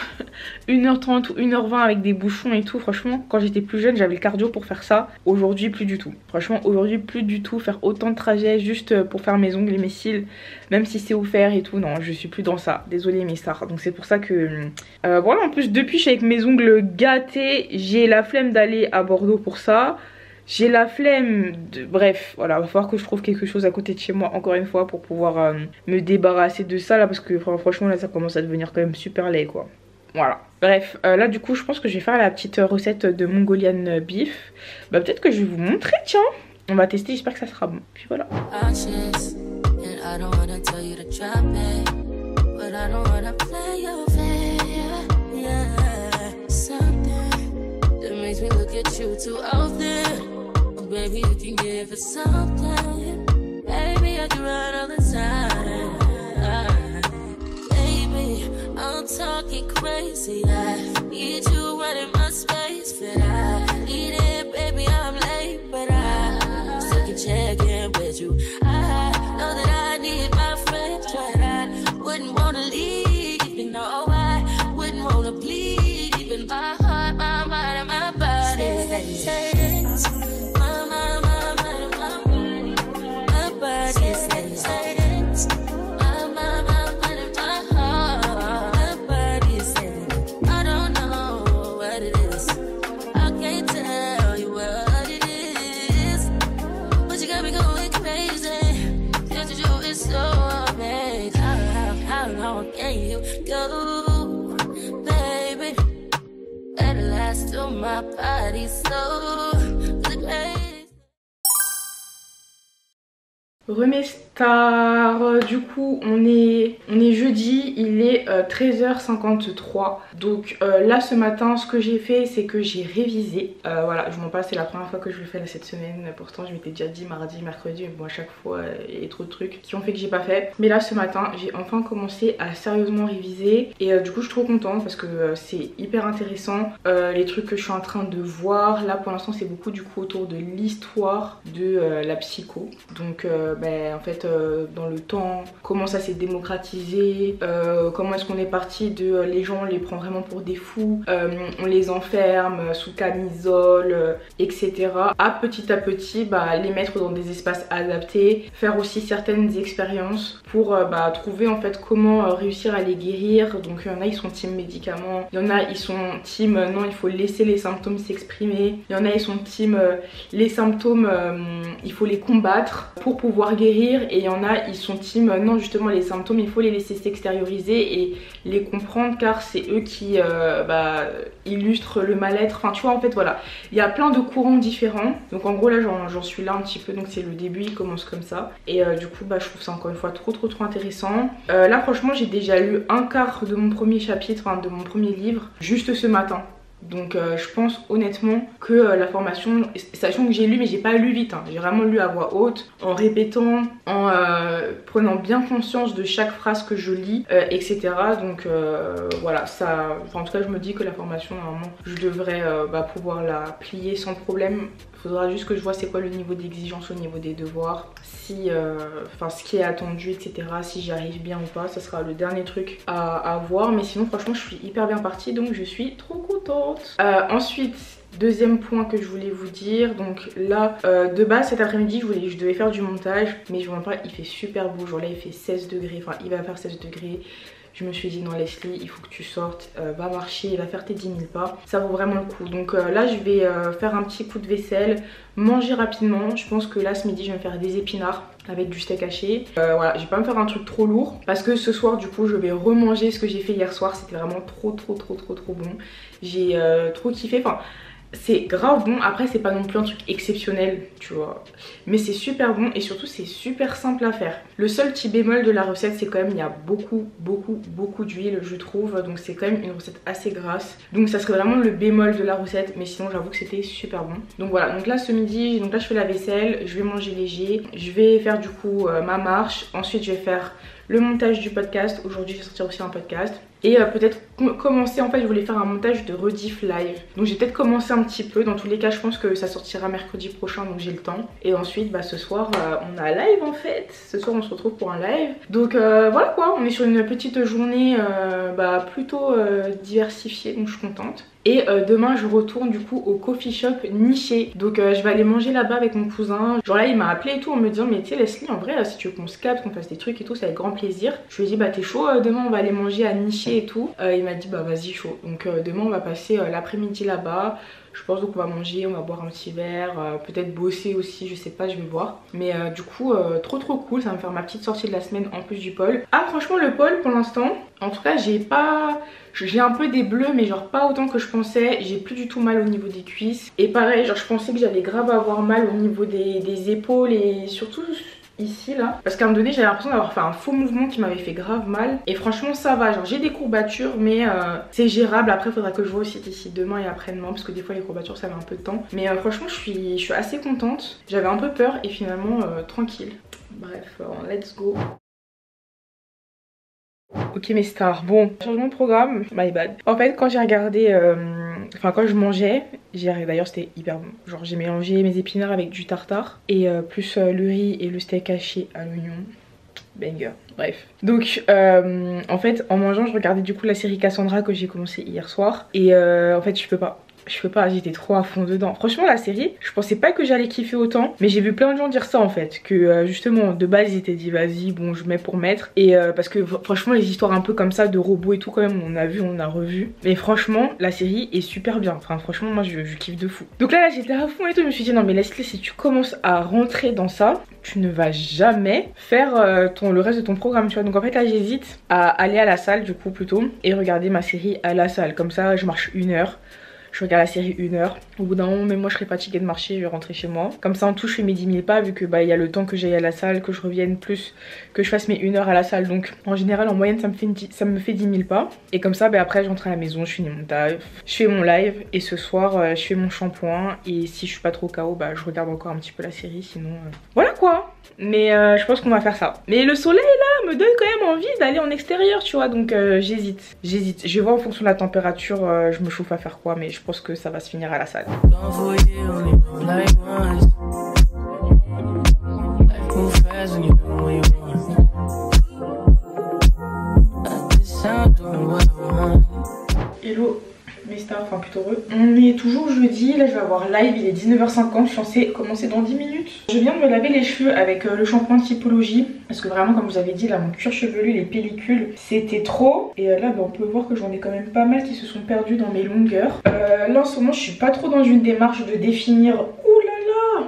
1h30 ou 1h20 avec des bouchons et tout. Franchement quand j'étais plus jeune j'avais le cardio pour faire ça. Aujourd'hui plus du tout. Franchement aujourd'hui plus du tout. Faire autant de trajets juste pour faire mes ongles et mes cils, même si c'est offert et tout, non je suis plus dans ça. Désolée mes stars. Donc c'est pour ça que voilà, en plus depuis je suis avec mes ongles gâtés, j'ai la flemme d'aller à Bordeaux pour ça. J'ai la flemme de... Bref, voilà, va falloir que je trouve quelque chose à côté de chez moi, encore une fois, pour pouvoir me débarrasser de ça, là, parce que franchement, là, ça commence à devenir quand même super laid, quoi. Voilà. Bref, là, du coup, je pense que je vais faire la petite recette de Mongolian beef. Bah, peut-être que je vais vous montrer, tiens. On va tester, j'espère que ça sera bon. Puis voilà. Baby, you can give it something. Baby, I can run all the time. Baby, I'm talking crazy. I need you running my space, but I need it, baby. I'm late, but I still can check in with you. I know that I need my friends, but I wouldn't wanna leave. You know, I wouldn't wanna bleed. Even my heart, my mind, and my body. My body so Remestar, du coup on est jeudi, il est 13h53. Donc là ce matin ce que j'ai fait c'est que j'ai révisé. Voilà, je m'en passe, c'est la première fois que je le fais là cette semaine. Pourtant je m'étais déjà dit mardi, mercredi, mais bon à chaque fois il y a trop de trucs qui ont fait que j'ai pas fait. Mais là ce matin j'ai enfin commencé à sérieusement réviser. Et du coup je suis trop contente parce que c'est hyper intéressant. Les trucs que je suis en train de voir là pour l'instant c'est beaucoup du coup autour de l'histoire de la psycho. Donc en fait dans le temps, comment ça s'est démocratisé, comment est-ce qu'on est parti de les gens on les prend vraiment pour des fous, on les enferme sous camisole, etc. À petit les mettre dans des espaces adaptés, faire aussi certaines expériences pour trouver en fait comment réussir à les guérir. Donc il y en a ils sont team médicaments, il y en a ils sont team non il faut laisser les symptômes s'exprimer, il y en a ils sont team les symptômes il faut les combattre pour pouvoir voir guérir, et il y en a ils sont team non justement les symptômes il faut les laisser s'extérioriser et les comprendre car c'est eux qui illustrent le mal-être. Enfin tu vois en fait voilà, il y a plein de courants différents. Donc en gros là j'en suis là un petit peu, donc c'est le début, il commence comme ça. Et du coup je trouve ça encore une fois trop intéressant. Là franchement j'ai déjà lu un quart de mon premier chapitre, enfin de mon premier livre, juste ce matin. Donc je pense honnêtement que la formation, sachant que j'ai lu mais j'ai pas lu vite, hein, j'ai vraiment lu à voix haute, en répétant, en prenant bien conscience de chaque phrase que je lis, etc. Donc voilà, ça, enfin, en tout cas je me dis que la formation normalement je devrais pouvoir la plier sans problème. Il faudra juste que je vois c'est quoi le niveau d'exigence au niveau des devoirs, si, ce qui est attendu, etc. Si j'y arrive bien ou pas, ça sera le dernier truc à voir. Mais sinon franchement je suis hyper bien partie, donc je suis trop contente. Ensuite, deuxième point que je voulais vous dire, donc là de base cet après-midi je devais faire du montage, mais je vous montre pas, il fait super beau, genre là il fait 16 degrés, enfin il va faire 16 degrés. Je me suis dit non Leslie, il faut que tu sortes, va marcher, va faire tes 10 000 pas, ça vaut vraiment le coup. Donc là je vais faire un petit coup de vaisselle, manger rapidement. Je pense que là ce midi je vais me faire des épinards avec du steak haché. Voilà, je vais pas me faire un truc trop lourd parce que ce soir du coup je vais remanger ce que j'ai fait hier soir. C'était vraiment trop bon. J'ai trop kiffé, enfin c'est grave bon. Après c'est pas non plus un truc exceptionnel tu vois, mais c'est super bon et surtout c'est super simple à faire. Le seul petit bémol de la recette c'est quand même il y a beaucoup d'huile je trouve, donc c'est quand même une recette assez grasse, donc ça serait vraiment le bémol de la recette, mais sinon j'avoue que c'était super bon. Donc voilà, donc là ce midi, donc là je fais la vaisselle, je vais manger léger, je vais faire du coup ma marche, ensuite je vais faire le montage du podcast. Aujourd'hui je vais sortir aussi un podcast et peut-être commencer, en fait je voulais faire un montage de rediff live, donc j'ai peut-être commencé un petit peu. Dans tous les cas je pense que ça sortira mercredi prochain, donc j'ai le temps. Et ensuite ce soir on a live en fait, ce soir on se retrouve pour un live. Donc voilà quoi, on est sur une petite journée plutôt diversifiée, donc je suis contente. Et demain je retourne du coup au coffee shop Niché, donc je vais aller manger là-bas avec mon cousin. Genre là il m'a appelé et tout en me disant mais tu sais Leslie, en vrai si tu veux qu'on se capte, qu'on fasse des trucs et tout, c'est avec grand plaisir. Je lui ai dit t'es chaud, demain on va aller manger à Niché et tout. Il m'a dit vas-y chaud. Donc demain on va passer l'après-midi là-bas. Je pense donc on va manger, on va boire un petit verre, peut-être bosser aussi, je sais pas, je vais voir. Mais du coup trop cool, ça va me faire ma petite sortie de la semaine en plus du pôle. Ah franchement le pôle pour l'instant, en tout cas j'ai un peu des bleus mais genre pas autant que je pensais. J'ai plus du tout mal au niveau des cuisses. Et pareil, genre je pensais que j'allais grave avoir mal au niveau des épaules et surtout ici là, parce qu'à un moment donné j'avais l'impression d'avoir fait un faux mouvement qui m'avait fait grave mal. Et franchement ça va, genre j'ai des courbatures mais c'est gérable. Après faudra que je vois aussi d'ici demain et après-demain, parce que des fois les courbatures ça met un peu de temps. Mais franchement je suis assez contente. J'avais un peu peur et finalement tranquille. Bref, let's go. Ok mes stars, bon, changement de programme, my bad. En fait quand j'ai regardé, quand je mangeais, d'ailleurs c'était hyper bon. Genre j'ai mélangé mes épinards avec du tartare et plus le riz et le steak haché à l'oignon. Banger, bref. Donc en fait en mangeant je regardais du coup la série Cassandra que j'ai commencé hier soir. Et en fait je peux pas, j'étais trop à fond dedans. Franchement la série, je pensais pas que j'allais kiffer autant, mais j'ai vu plein de gens dire ça en fait, que justement de base ils étaient dit vas-y bon je mets pour mettre. Et parce que franchement les histoires un peu comme ça de robots et tout quand même on a vu, on a revu. Mais franchement la série est super bien, enfin franchement moi je kiffe de fou. Donc là j'étais à fond et tout, je me suis dit non mais Leslie, si tu commences à rentrer dans ça, tu ne vas jamais faire le reste de ton programme tu vois. Donc en fait là j'hésite à aller à la salle du coup plutôt et regarder ma série à la salle, comme ça je marche 1 heure. Je regarde la série 1 heure. Au bout d'un moment, même moi je serais fatiguée de marcher, je vais rentrer chez moi. Comme ça en tout je fais mes 10 000 pas, vu que il y a le temps que j'aille à la salle, que je revienne, plus que je fasse mes 1 heure à la salle. Donc en général en moyenne ça me fait 10 000 pas. Et comme ça après je rentre à la maison, je finis mon taf, je fais mon live. Et ce soir je fais mon shampoing. Et si je suis pas trop KO, je regarde encore un petit peu la série. Sinon voilà quoi. Mais je pense qu'on va faire ça. Mais le soleil là me donne quand même envie d'aller en extérieur tu vois. Donc j'hésite. Je vais voir en fonction de la température, je me chauffe à faire quoi. Mais je pense que ça va se finir à la salle. Hello mes stars, enfin plutôt heureux. On est toujours jeudi, là je vais avoir live, il est 19h50, je suis censée commencer dans 10 minutes. Je viens de me laver les cheveux avec le shampoing Typologie, parce que vraiment comme vous avez dit là mon cuir chevelu, les pellicules c'était trop. Et là on peut voir que j'en ai quand même pas mal qui se sont perdus dans mes longueurs. Là en ce moment je suis pas trop dans une démarche de définir, ouh là là,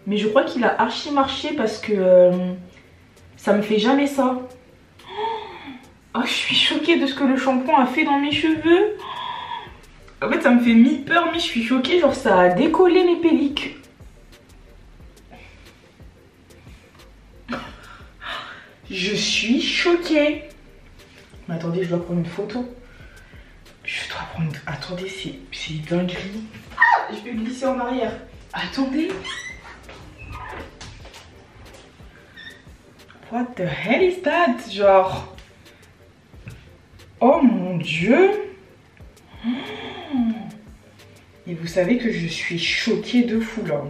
Mais je crois qu'il a archi marché parce que ça me fait jamais ça. Oh, je suis choquée de ce que le shampoing a fait dans mes cheveux. En fait, ça me fait mi-peur, mais je suis choquée. Genre, ça a décollé mes pellicules. Je suis choquée. Mais attendez, je dois prendre une photo. Je dois prendre... Attendez, c'est dinguerie. Ah, je vais glisser en arrière. Attendez. What the hell is that? Genre... Oh mon Dieu. Et vous savez que je suis choquée de fou là.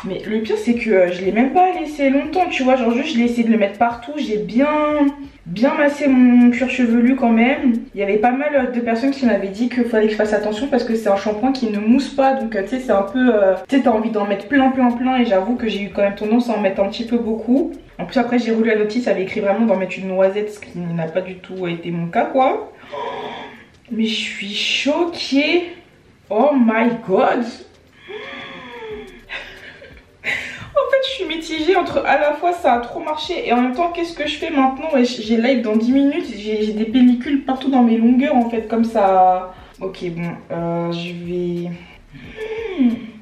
Mais le pire c'est que je l'ai même pas laissé longtemps, tu vois. Genre juste je l'ai essayé de le mettre partout. J'ai bien massé mon cuir chevelu quand même. Il y avait pas mal de personnes qui m'avaient dit qu'il fallait que je fasse attention parce que c'est un shampoing qui ne mousse pas. Donc tu sais c'est un peu... tu sais t'as envie d'en mettre plein et j'avoue que j'ai eu quand même tendance à en mettre un petit peu beaucoup. En plus après j'ai roulé la notice, ça avait écrit vraiment d'en mettre une noisette, ce qui n'a pas du tout été mon cas quoi. Mais je suis choquée. Oh my god. En fait je suis mitigée entre à la fois ça a trop marché et en même temps qu'est-ce que je fais maintenant. Ouais, j'ai live dans 10 minutes, j'ai des pellicules partout dans mes longueurs en fait comme ça. Ok bon je vais...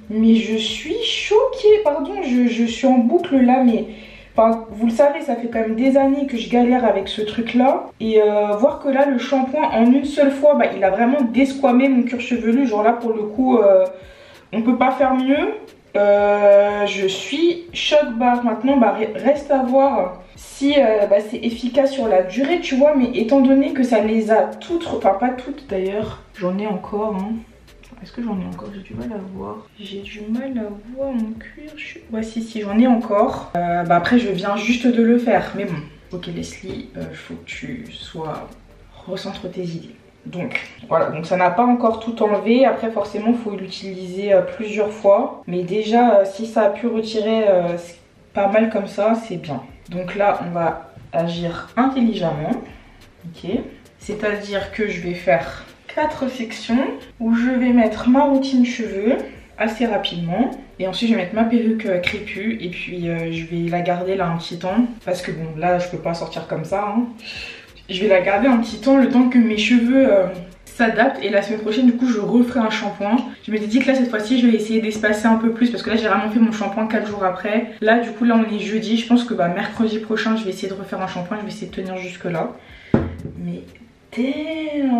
Mais je suis choquée, pardon, je suis en boucle là mais... Enfin, vous le savez, ça fait quand même des années que je galère avec ce truc là. Et voir que là le shampoing en une seule fois, bah, il a vraiment desquamé mon cuir chevelu. Genre là pour le coup, on peut pas faire mieux. Je suis choc barre. Maintenant bah, reste à voir si bah, c'est efficace sur la durée tu vois. Mais étant donné que ça les a toutes, enfin pas toutes d'ailleurs, j'en ai encore hein. Est-ce que j'en ai encore? J'ai du mal à voir. J'ai du mal à voir mon cuir. Ouais si j'en ai encore. Bah après je viens juste de le faire. Mais bon. Ok Leslie, faut que tu sois... Recentre tes idées. Donc voilà, donc ça n'a pas encore tout enlevé. Après forcément il faut l'utiliser plusieurs fois. Mais déjà si ça a pu retirer pas mal comme ça, c'est bien. Donc là on va agir intelligemment. Ok. C'est-à-dire que je vais faire 4 sections où je vais mettre ma routine cheveux assez rapidement et ensuite je vais mettre ma perruque crépue et puis je vais la garder là un petit temps parce que bon là je peux pas sortir comme ça hein. Je vais la garder un petit temps le temps que mes cheveux s'adaptent et la semaine prochaine du coup je referai un shampoing. Je m'étais dit que là cette fois-ci je vais essayer d'espacer un peu plus parce que là j'ai vraiment fait mon shampoing 4 jours après. Là du coup là on est jeudi, je pense que bah, mercredi prochain je vais essayer de refaire un shampoing, je vais essayer de tenir jusque là. Mais damn.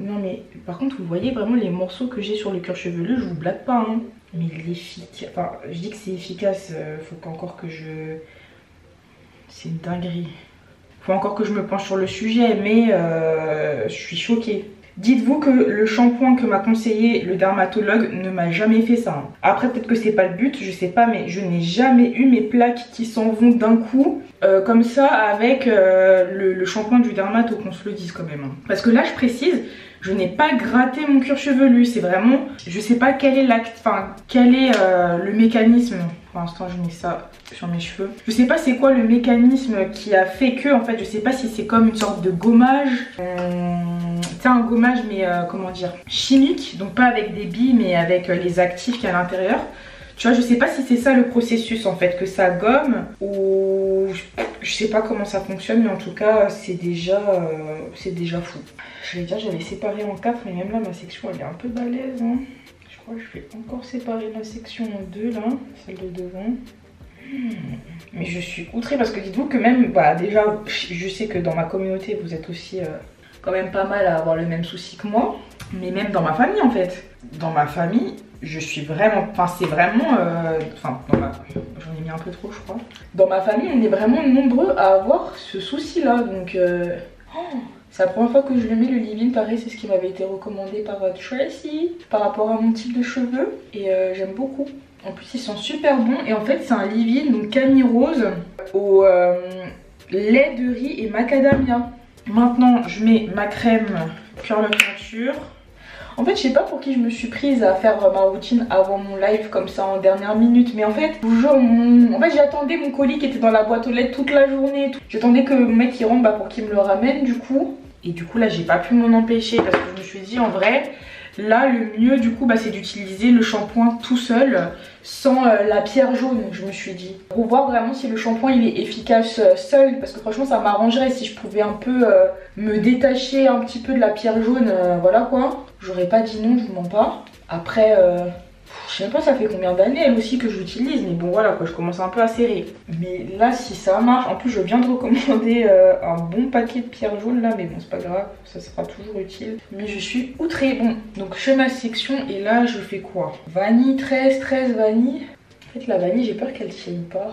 Non mais par contre vous voyez vraiment les morceaux que j'ai sur le cuir chevelu, je vous blague pas hein. Mais l'efficace, enfin je dis que c'est efficace, faut qu'encore que je... C'est une dinguerie. Faut encore que je me penche sur le sujet mais je suis choquée. Dites-vous que le shampoing que m'a conseillé le dermatologue ne m'a jamais fait ça. Après peut-être que c'est pas le but, je sais pas, mais je n'ai jamais eu mes plaques qui s'en vont d'un coup comme ça avec le shampoing du dermato, qu'on se le dise quand même. Parce que là je précise, je n'ai pas gratté mon cuir chevelu, c'est vraiment, je sais pas quel est l'acte, enfin quel est le mécanisme. Pour l'instant je mets ça sur mes cheveux. Je sais pas c'est quoi le mécanisme qui a fait que, en fait je sais pas si c'est comme une sorte de gommage. C'est un gommage mais comment dire, chimique, donc pas avec des billes mais avec les actifs qu'il y a à l'intérieur. Tu vois, je sais pas si c'est ça le processus en fait, que ça gomme ou je sais pas comment ça fonctionne, mais en tout cas c'est déjà fou. J'allais dire j'avais séparé en 4 mais même là ma section elle est un peu balèze hein. Je crois que je vais encore séparer ma section en 2 là, celle de devant. Mais je suis outrée parce que dites-vous que même, bah déjà je sais que dans ma communauté vous êtes aussi quand même pas mal à avoir le même souci que moi. Mais même dans ma famille en fait. Dans ma famille, je suis vraiment, enfin c'est vraiment, j'en ai mis un peu trop je crois. Dans ma famille on est vraiment nombreux à avoir ce souci là, donc c'est la première fois que je le mets le leave-in, pareil c'est ce qui m'avait été recommandé par Tracy par rapport à mon type de cheveux et j'aime beaucoup. En plus ils sont super bons et en fait c'est un leave-in donc camille rose au lait de riz et macadamia. Maintenant je mets ma crème Curl Nature. En fait je sais pas pour qui je me suis prise à faire ma routine avant mon live comme ça en dernière minute, mais en fait toujours en fait j'attendais mon colis qui était dans la boîte aux lettres toute la journée. J'attendais que mon mec il rentre pour qu'il me le ramène du coup. Et du coup là j'ai pas pu m'en empêcher parce que je me suis dit en vrai Là le mieux du coup c'est d'utiliser le shampoing tout seul sans la pierre jaune, je me suis dit, pour voir vraiment si le shampoing il est efficace seul, parce que franchement ça m'arrangerait si je pouvais un peu me détacher un petit peu de la pierre jaune, voilà quoi. J'aurais pas dit non, je vous mens pas. Après je sais même pas ça fait combien d'années elle aussi que je l'utilise, mais bon voilà quoi, je commence un peu à serrer. Mais là si ça marche, en plus je viens de recommander un bon paquet de pierre jaune là, mais bon c'est pas grave, ça sera toujours utile. Mais je suis outrée. Bon, donc je fais ma section et là je fais quoi? Vanille, 13 vanille. En fait la vanille j'ai peur qu'elle tienne pas.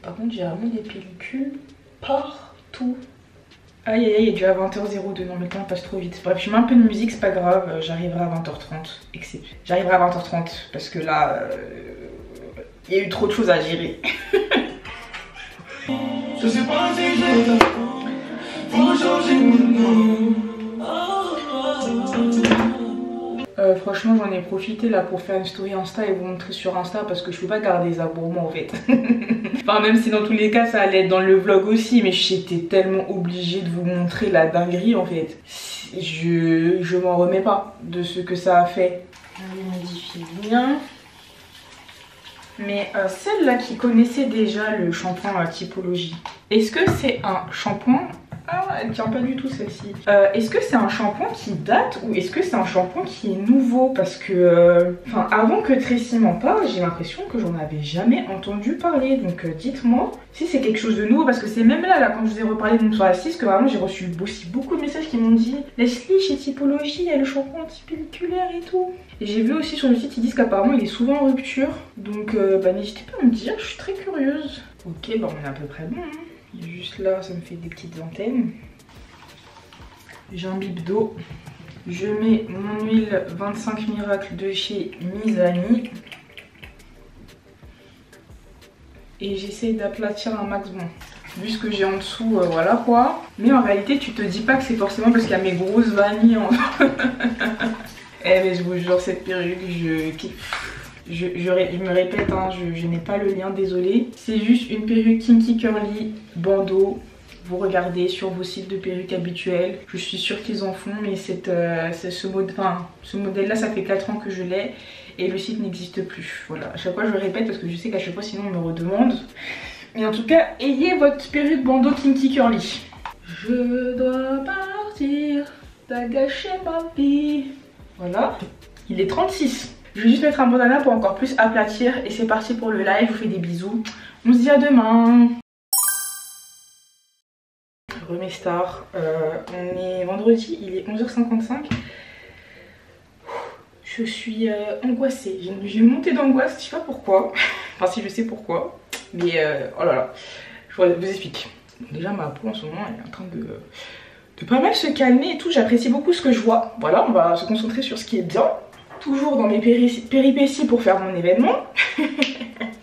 Par contre j'ai vraiment des pellicules partout. Aïe aïe aïe, il est déjà 20h02, non mais le temps passe trop vite. Bref, je mets un peu de musique, c'est pas grave, j'arriverai à 20h30. J'arriverai à 20h30 parce que là, il y a eu trop de choses à gérer. Je sais pas si j'ai franchement j'en ai profité là pour faire une story Insta et vous montrer sur Insta parce que je peux pas garder les abourements en fait. Enfin même si dans tous les cas ça allait être dans le vlog aussi, mais j'étais tellement obligée de vous montrer la dinguerie en fait. Je m'en remets pas de ce que ça a fait. On modifie bien. Mais celle-là qui connaissait déjà le shampoing typologie, est-ce que c'est un shampoing... Ah, elle tient pas du tout celle-ci. Est-ce que c'est un shampoing qui date ou est-ce que c'est un shampoing qui est nouveau? Parce que, avant que Tracy m'en parle, j'ai l'impression que j'en avais jamais entendu parler. Donc dites-moi si c'est quelque chose de nouveau, parce que c'est même là quand je vous ai reparlé de mon soir à 6 que vraiment j'ai reçu aussi beaucoup de messages qui m'ont dit Leslie, chez Typologie, il y a le shampoing anti-pelliculaire et tout. Et j'ai vu aussi sur le site, ils disent qu'apparemment il est souvent en rupture. Donc n'hésitez pas à me dire, je suis très curieuse. Ok, on est à peu près bon. Hein. Il y a juste là, ça me fait des petites antennes. J'imbibe d'eau. Je mets mon huile 25 Miracle de chez Mizani. Et j'essaye d'aplatir un max bon. Vu ce que j'ai en dessous, voilà quoi. Mais en réalité, tu te dis pas que c'est forcément parce qu'il y a mes grosses vanilles en... Eh mais je vous jure, cette perruque, je kiffe. Je me répète, hein, je n'ai pas le lien, désolé. C'est juste une perruque Kinky Curly bandeau. Vous regardez sur vos sites de perruques habituels. Je suis sûre qu'ils en font, mais ce modèle-là, ça fait 4 ans que je l'ai. Et le site n'existe plus. Voilà, à chaque fois je le répète parce que je sais qu'à chaque fois sinon on me redemande. Mais en tout cas, ayez votre perruque bandeau Kinky Curly. Je dois partir, t'as gâché ma vie. Voilà, il est 36. Je vais juste mettre un bandana pour encore plus aplatir et c'est parti pour le live. Je vous fais des bisous. On se dit à demain. Remets star. On est vendredi, il est 11h55. Je suis angoissée. J'ai une montée d'angoisse, je sais pas pourquoi. Enfin si je sais pourquoi. Mais oh là là, je vous explique. Déjà ma peau en ce moment elle est en train de pas mal se calmer et tout. J'apprécie beaucoup ce que je vois. Voilà, on va se concentrer sur ce qui est bien. Toujours dans mes péripéties pour faire mon événement.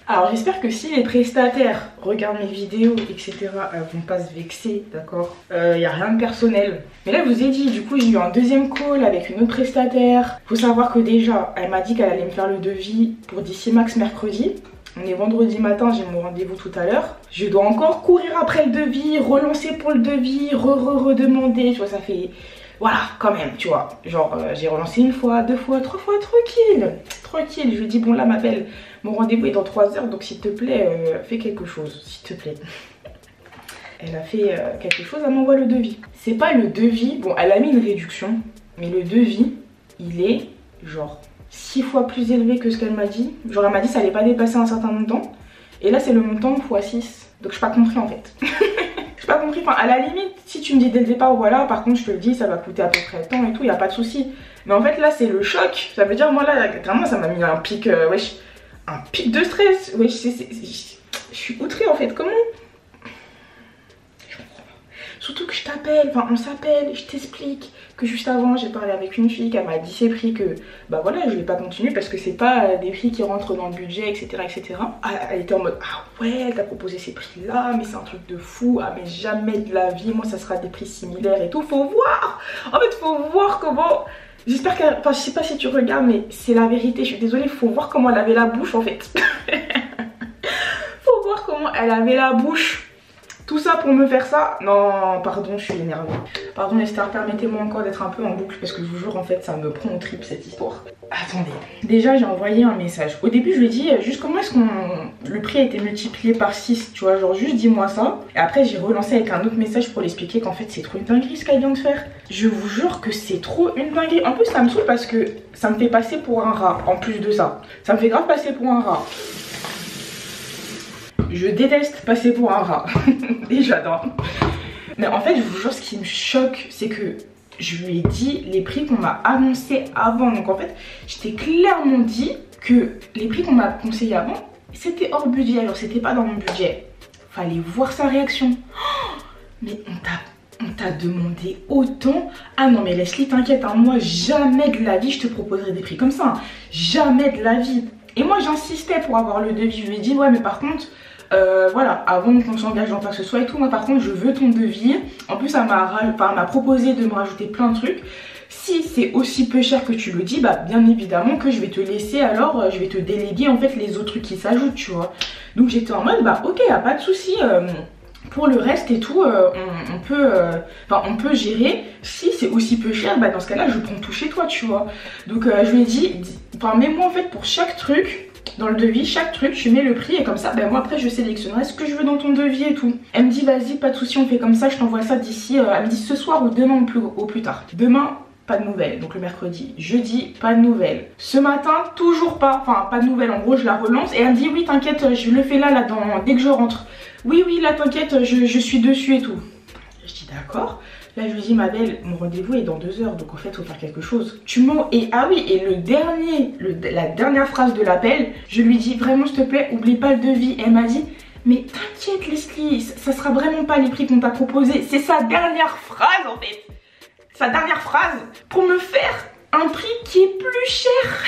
Alors j'espère que si les prestataires regardent mes vidéos etc, vont pas se vexer, d'accord. Y a rien de personnel. Mais là je vous ai dit, du coup j'ai eu un deuxième call avec une autre prestataire. Faut savoir que déjà elle m'a dit qu'elle allait me faire le devis pour d'ici max mercredi. On est vendredi matin, j'ai mon rendez-vous tout à l'heure. Je dois encore courir après le devis, relancer pour le devis, redemander, tu vois, ça fait... Voilà, quand même, tu vois. Genre, j'ai relancé une fois, 2 fois, 3 fois, tranquille. Tranquille, je lui dis, bon là ma belle, mon rendez-vous est dans 3 heures, donc s'il te plaît, fais quelque chose, s'il te plaît. Elle a fait quelque chose, elle m'envoie le devis. C'est pas le devis, bon, elle a mis une réduction, mais le devis, il est genre 6 fois plus élevé que ce qu'elle m'a dit. Genre elle m'a dit ça allait pas dépasser un certain montant. Et là c'est le montant x6. Donc j'ai pas compris en fait. J'ai pas compris, enfin à la limite si tu me dis dès le départ voilà par contre je te le dis ça va coûter à peu près tant et tout, y a pas de souci. Mais en fait là c'est le choc. Ça veut dire moi là vraiment ça m'a mis un pic, wesh, un pic de stress. Wesh je suis outrée en fait, comment? Surtout que je t'appelle, enfin on s'appelle, je t'explique que juste avant j'ai parlé avec une fille qui m'a dit ses prix, que bah voilà je vais pas continuer parce que c'est pas des prix qui rentrent dans le budget etc etc. Elle était en mode ah ouais elle t'a proposé ces prix là mais c'est un truc de fou, ah mais jamais de la vie moi ça sera des prix similaires et tout, faut voir. En fait faut voir comment, j'espère qu'elle, enfin je sais pas si tu regardes mais c'est la vérité, je suis désolée, faut voir comment elle avait la bouche en fait. Faut voir comment elle avait la bouche Tout ça pour me faire ça? Non, pardon, je suis énervée. Pardon les stars, permettez-moi encore d'être un peu en boucle parce que je vous jure en fait ça me prend au trip cette histoire. Attendez, déjà j'ai envoyé un message. Au début je lui ai dit juste comment est-ce qu'on... Le prix a été multiplié par 6, tu vois, genre juste dis-moi ça. Et après j'ai relancé avec un autre message pour l'expliquer qu'en fait c'est trop une dinguerie ce qu'elle vient de faire. Je vous jure que c'est trop une dinguerie. En plus ça me saoule parce que ça me fait passer pour un rat en plus de ça. Ça me fait grave passer pour un rat. Je déteste passer pour un rat. Déjà non. Mais en fait je vous jure ce qui me choque c'est que je lui ai dit les prix qu'on m'a annoncés avant. Donc en fait je t'ai clairement dit que les prix qu'on m'a conseillés avant c'était hors budget. Alors c'était pas dans mon budget. Fallait voir sa réaction. Oh, mais on t'a demandé autant. Ah non mais Leslie t'inquiète hein, moi jamais de la vie je te proposerai des prix comme ça hein. Jamais de la vie. Et moi j'insistais pour avoir le devis. Je lui ai dit ouais mais par contre voilà, avant qu'on s'engage dans quoi que ce soit et tout, moi par contre je veux ton devis. En plus elle m'a proposé de me rajouter plein de trucs. Si c'est aussi peu cher que tu le dis, bah bien évidemment que je vais te laisser, alors je vais te déléguer en fait les autres trucs qui s'ajoutent, tu vois. Donc j'étais en mode bah ok, y a pas de souci. Pour le reste et tout, on peut gérer. Si c'est aussi peu cher, bah dans ce cas là je prends tout chez toi, tu vois. Donc je lui ai dit, enfin mets-moi en fait pour chaque truc dans le devis, chaque truc, tu mets le prix et comme ça, ben moi après je sélectionnerai ce que je veux dans ton devis et tout. Elle me dit vas-y, pas de souci, on fait comme ça, je t'envoie ça d'ici, elle me dit ce soir ou demain au plus tard. Demain, pas de nouvelles, donc le mercredi. Jeudi, pas de nouvelles. Ce matin, toujours pas, enfin pas de nouvelles, en gros je la relance et elle me dit oui t'inquiète, je le fais là dès que je rentre. Oui là t'inquiète, je suis dessus et tout. Je dis d'accord. Là je lui dis ma belle, mon rendez-vous est dans 2 heures, donc en fait faut faire quelque chose. Tu mens. Et ah oui, et la dernière phrase de l'appel, je lui dis vraiment s'il te plaît, oublie pas le devis. Et elle m'a dit mais t'inquiète Leslie, ça sera vraiment pas les prix qu'on t'a proposé. C'est sa dernière phrase en fait. Sa dernière phrase pour me faire un prix qui est plus cher.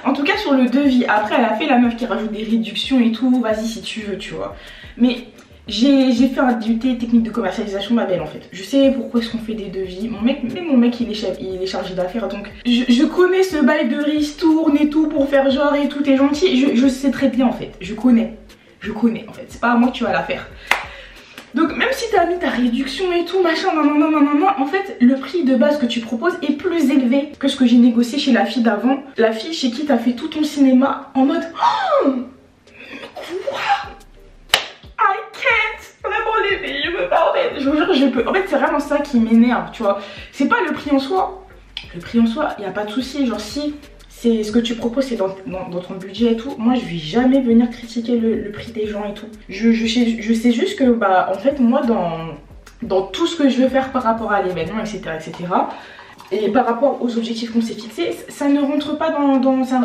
En tout cas sur le devis. Après elle a fait la meuf qui rajoute des réductions et tout, vas-y si tu veux, tu vois. Mais j'ai fait un DUT technique de commercialisation, ma belle en fait. Je sais pourquoi est-ce qu'on fait des devis. Mon mec il est chargé d'affaires, donc je connais ce bail de ristourne et tout pour faire genre et tout est gentil. Je sais très bien en fait, je connais en fait. C'est pas à moi que tu vas la faire. Donc même si t'as mis ta réduction et tout machin, non, en fait le prix de base que tu proposes est plus élevé que ce que j'ai négocié chez la fille d'avant. La fille chez qui t'as fait tout ton cinéma en mode oh, quoi? I can't. Vraiment les filles, je peux pas en fait. Je vous jure je peux. En fait c'est vraiment ça qui m'énerve, tu vois. C'est pas le prix en soi. Le prix en soi, y a pas de souci. Genre si c'est ce que tu proposes, c'est dans ton budget et tout. Moi je vais jamais venir critiquer le prix des gens et tout. Je sais juste que bah en fait moi dans tout ce que je veux faire par rapport à l'événement etc. Et par rapport aux objectifs qu'on s'est fixés, ça ne rentre pas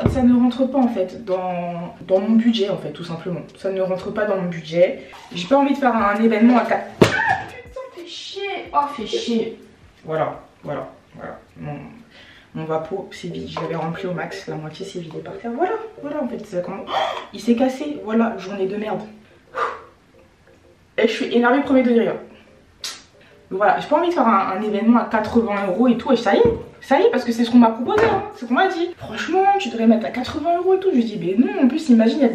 ça ne rentre pas en fait dans mon budget en fait tout simplement. Ça ne rentre pas dans mon budget. J'ai pas envie de faire un événement à 4. Ah putain fais chier. Oh fais chier. Voilà. Mon vapeau c'est vide, je l'avais rempli au max, la moitié c'est vidé par terre. Voilà en fait c'est comment. Oh, il s'est cassé, voilà, journée de merde. Et je suis énervée premier degré. Donc voilà, j'ai pas envie de faire un événement à 80 € et tout, et ça y est, parce que c'est ce qu'on m'a proposé, hein, c'est ce qu'on m'a dit. Franchement, tu devrais mettre à 80 € et tout. Je lui dis, mais non, en plus, imagine, il y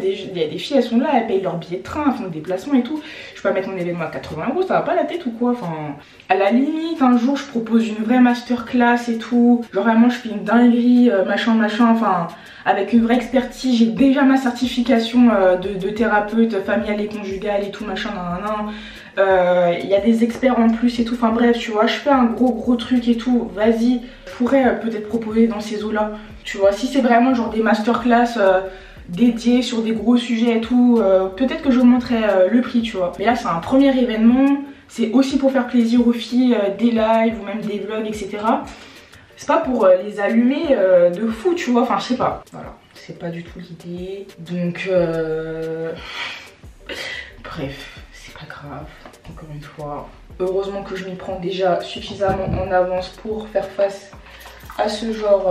a des filles, elles sont là, elles payent leur billet de train, elles font des déplacements et tout. Je peux pas mettre mon événement à 80 €, ça va pas la tête ou quoi? Enfin, à la limite, un jour, je propose une vraie masterclass et tout. Genre, vraiment, je fais une dinguerie, machin, enfin, avec une vraie expertise. J'ai déjà ma certification de thérapeute familiale et conjugale et tout, machin, il y a des experts en plus et tout, enfin bref tu vois, je fais un gros truc et tout, vas-y, je pourrais peut-être proposer dans ces eaux là, tu vois, si c'est vraiment genre des masterclass dédiées sur des gros sujets et tout, peut-être que j'augmenterai le prix, tu vois. Mais là c'est un premier événement, c'est aussi pour faire plaisir aux filles, des lives ou même des vlogs etc. C'est pas pour les allumer de fou, tu vois, enfin je sais pas, voilà, c'est pas du tout l'idée, donc bref, c'est pas grave. Encore une fois, heureusement que je m'y prends déjà suffisamment en avance pour faire face à ce genre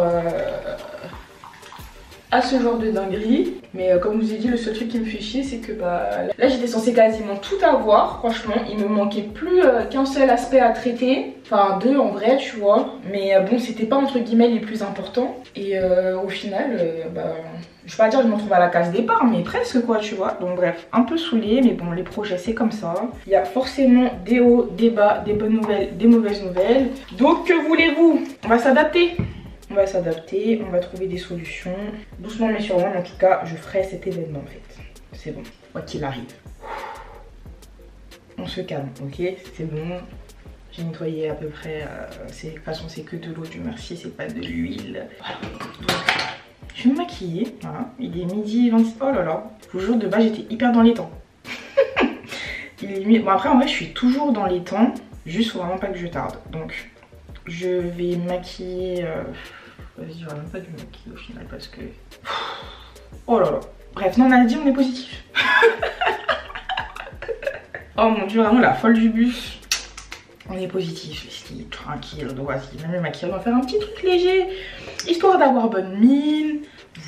à ce genre de dinguerie. Mais comme je vous ai dit, le seul truc qui me fait chier, c'est que bah là j'étais censée quasiment tout avoir. Franchement, il me manquait plus qu'un seul aspect à traiter. Enfin 2 en vrai, tu vois. Mais bon, c'était pas entre guillemets les plus importants. Et au final, bah... je vais pas dire que je me retrouve à la case départ, mais presque quoi, tu vois. Donc bref, un peu saoulée, mais bon, les projets c'est comme ça. Il y a forcément des hauts, des bas, des bonnes nouvelles, des mauvaises nouvelles. Donc que voulez-vous? On va s'adapter. On va s'adapter, on va trouver des solutions. Doucement mais sûrement, en tout cas, je ferai cet événement en fait. C'est bon, quoi qu'il arrive. On se calme, ok? C'est bon. J'ai nettoyé à peu près, de toute façon c'est que de l'eau, Dieu merci, c'est pas de l'huile. Voilà. Donc, je vais me maquiller, voilà. Il est midi 26, oh là là. Je vous jure, de base j'étais hyper dans les temps. Il est... Bon après en vrai je suis toujours dans les temps, juste faut vraiment pas que je tarde. Donc je vais me maquiller... Vas-y, j'aurais même pas dû me maquiller au final parce que... Oh là là. Bref, non, on a dit on est positif. Oh mon dieu, vraiment la folle du bus. On est positif, ici, tranquille. Donc voici, même le maquillage, on va faire un petit truc léger, histoire d'avoir bonne mine.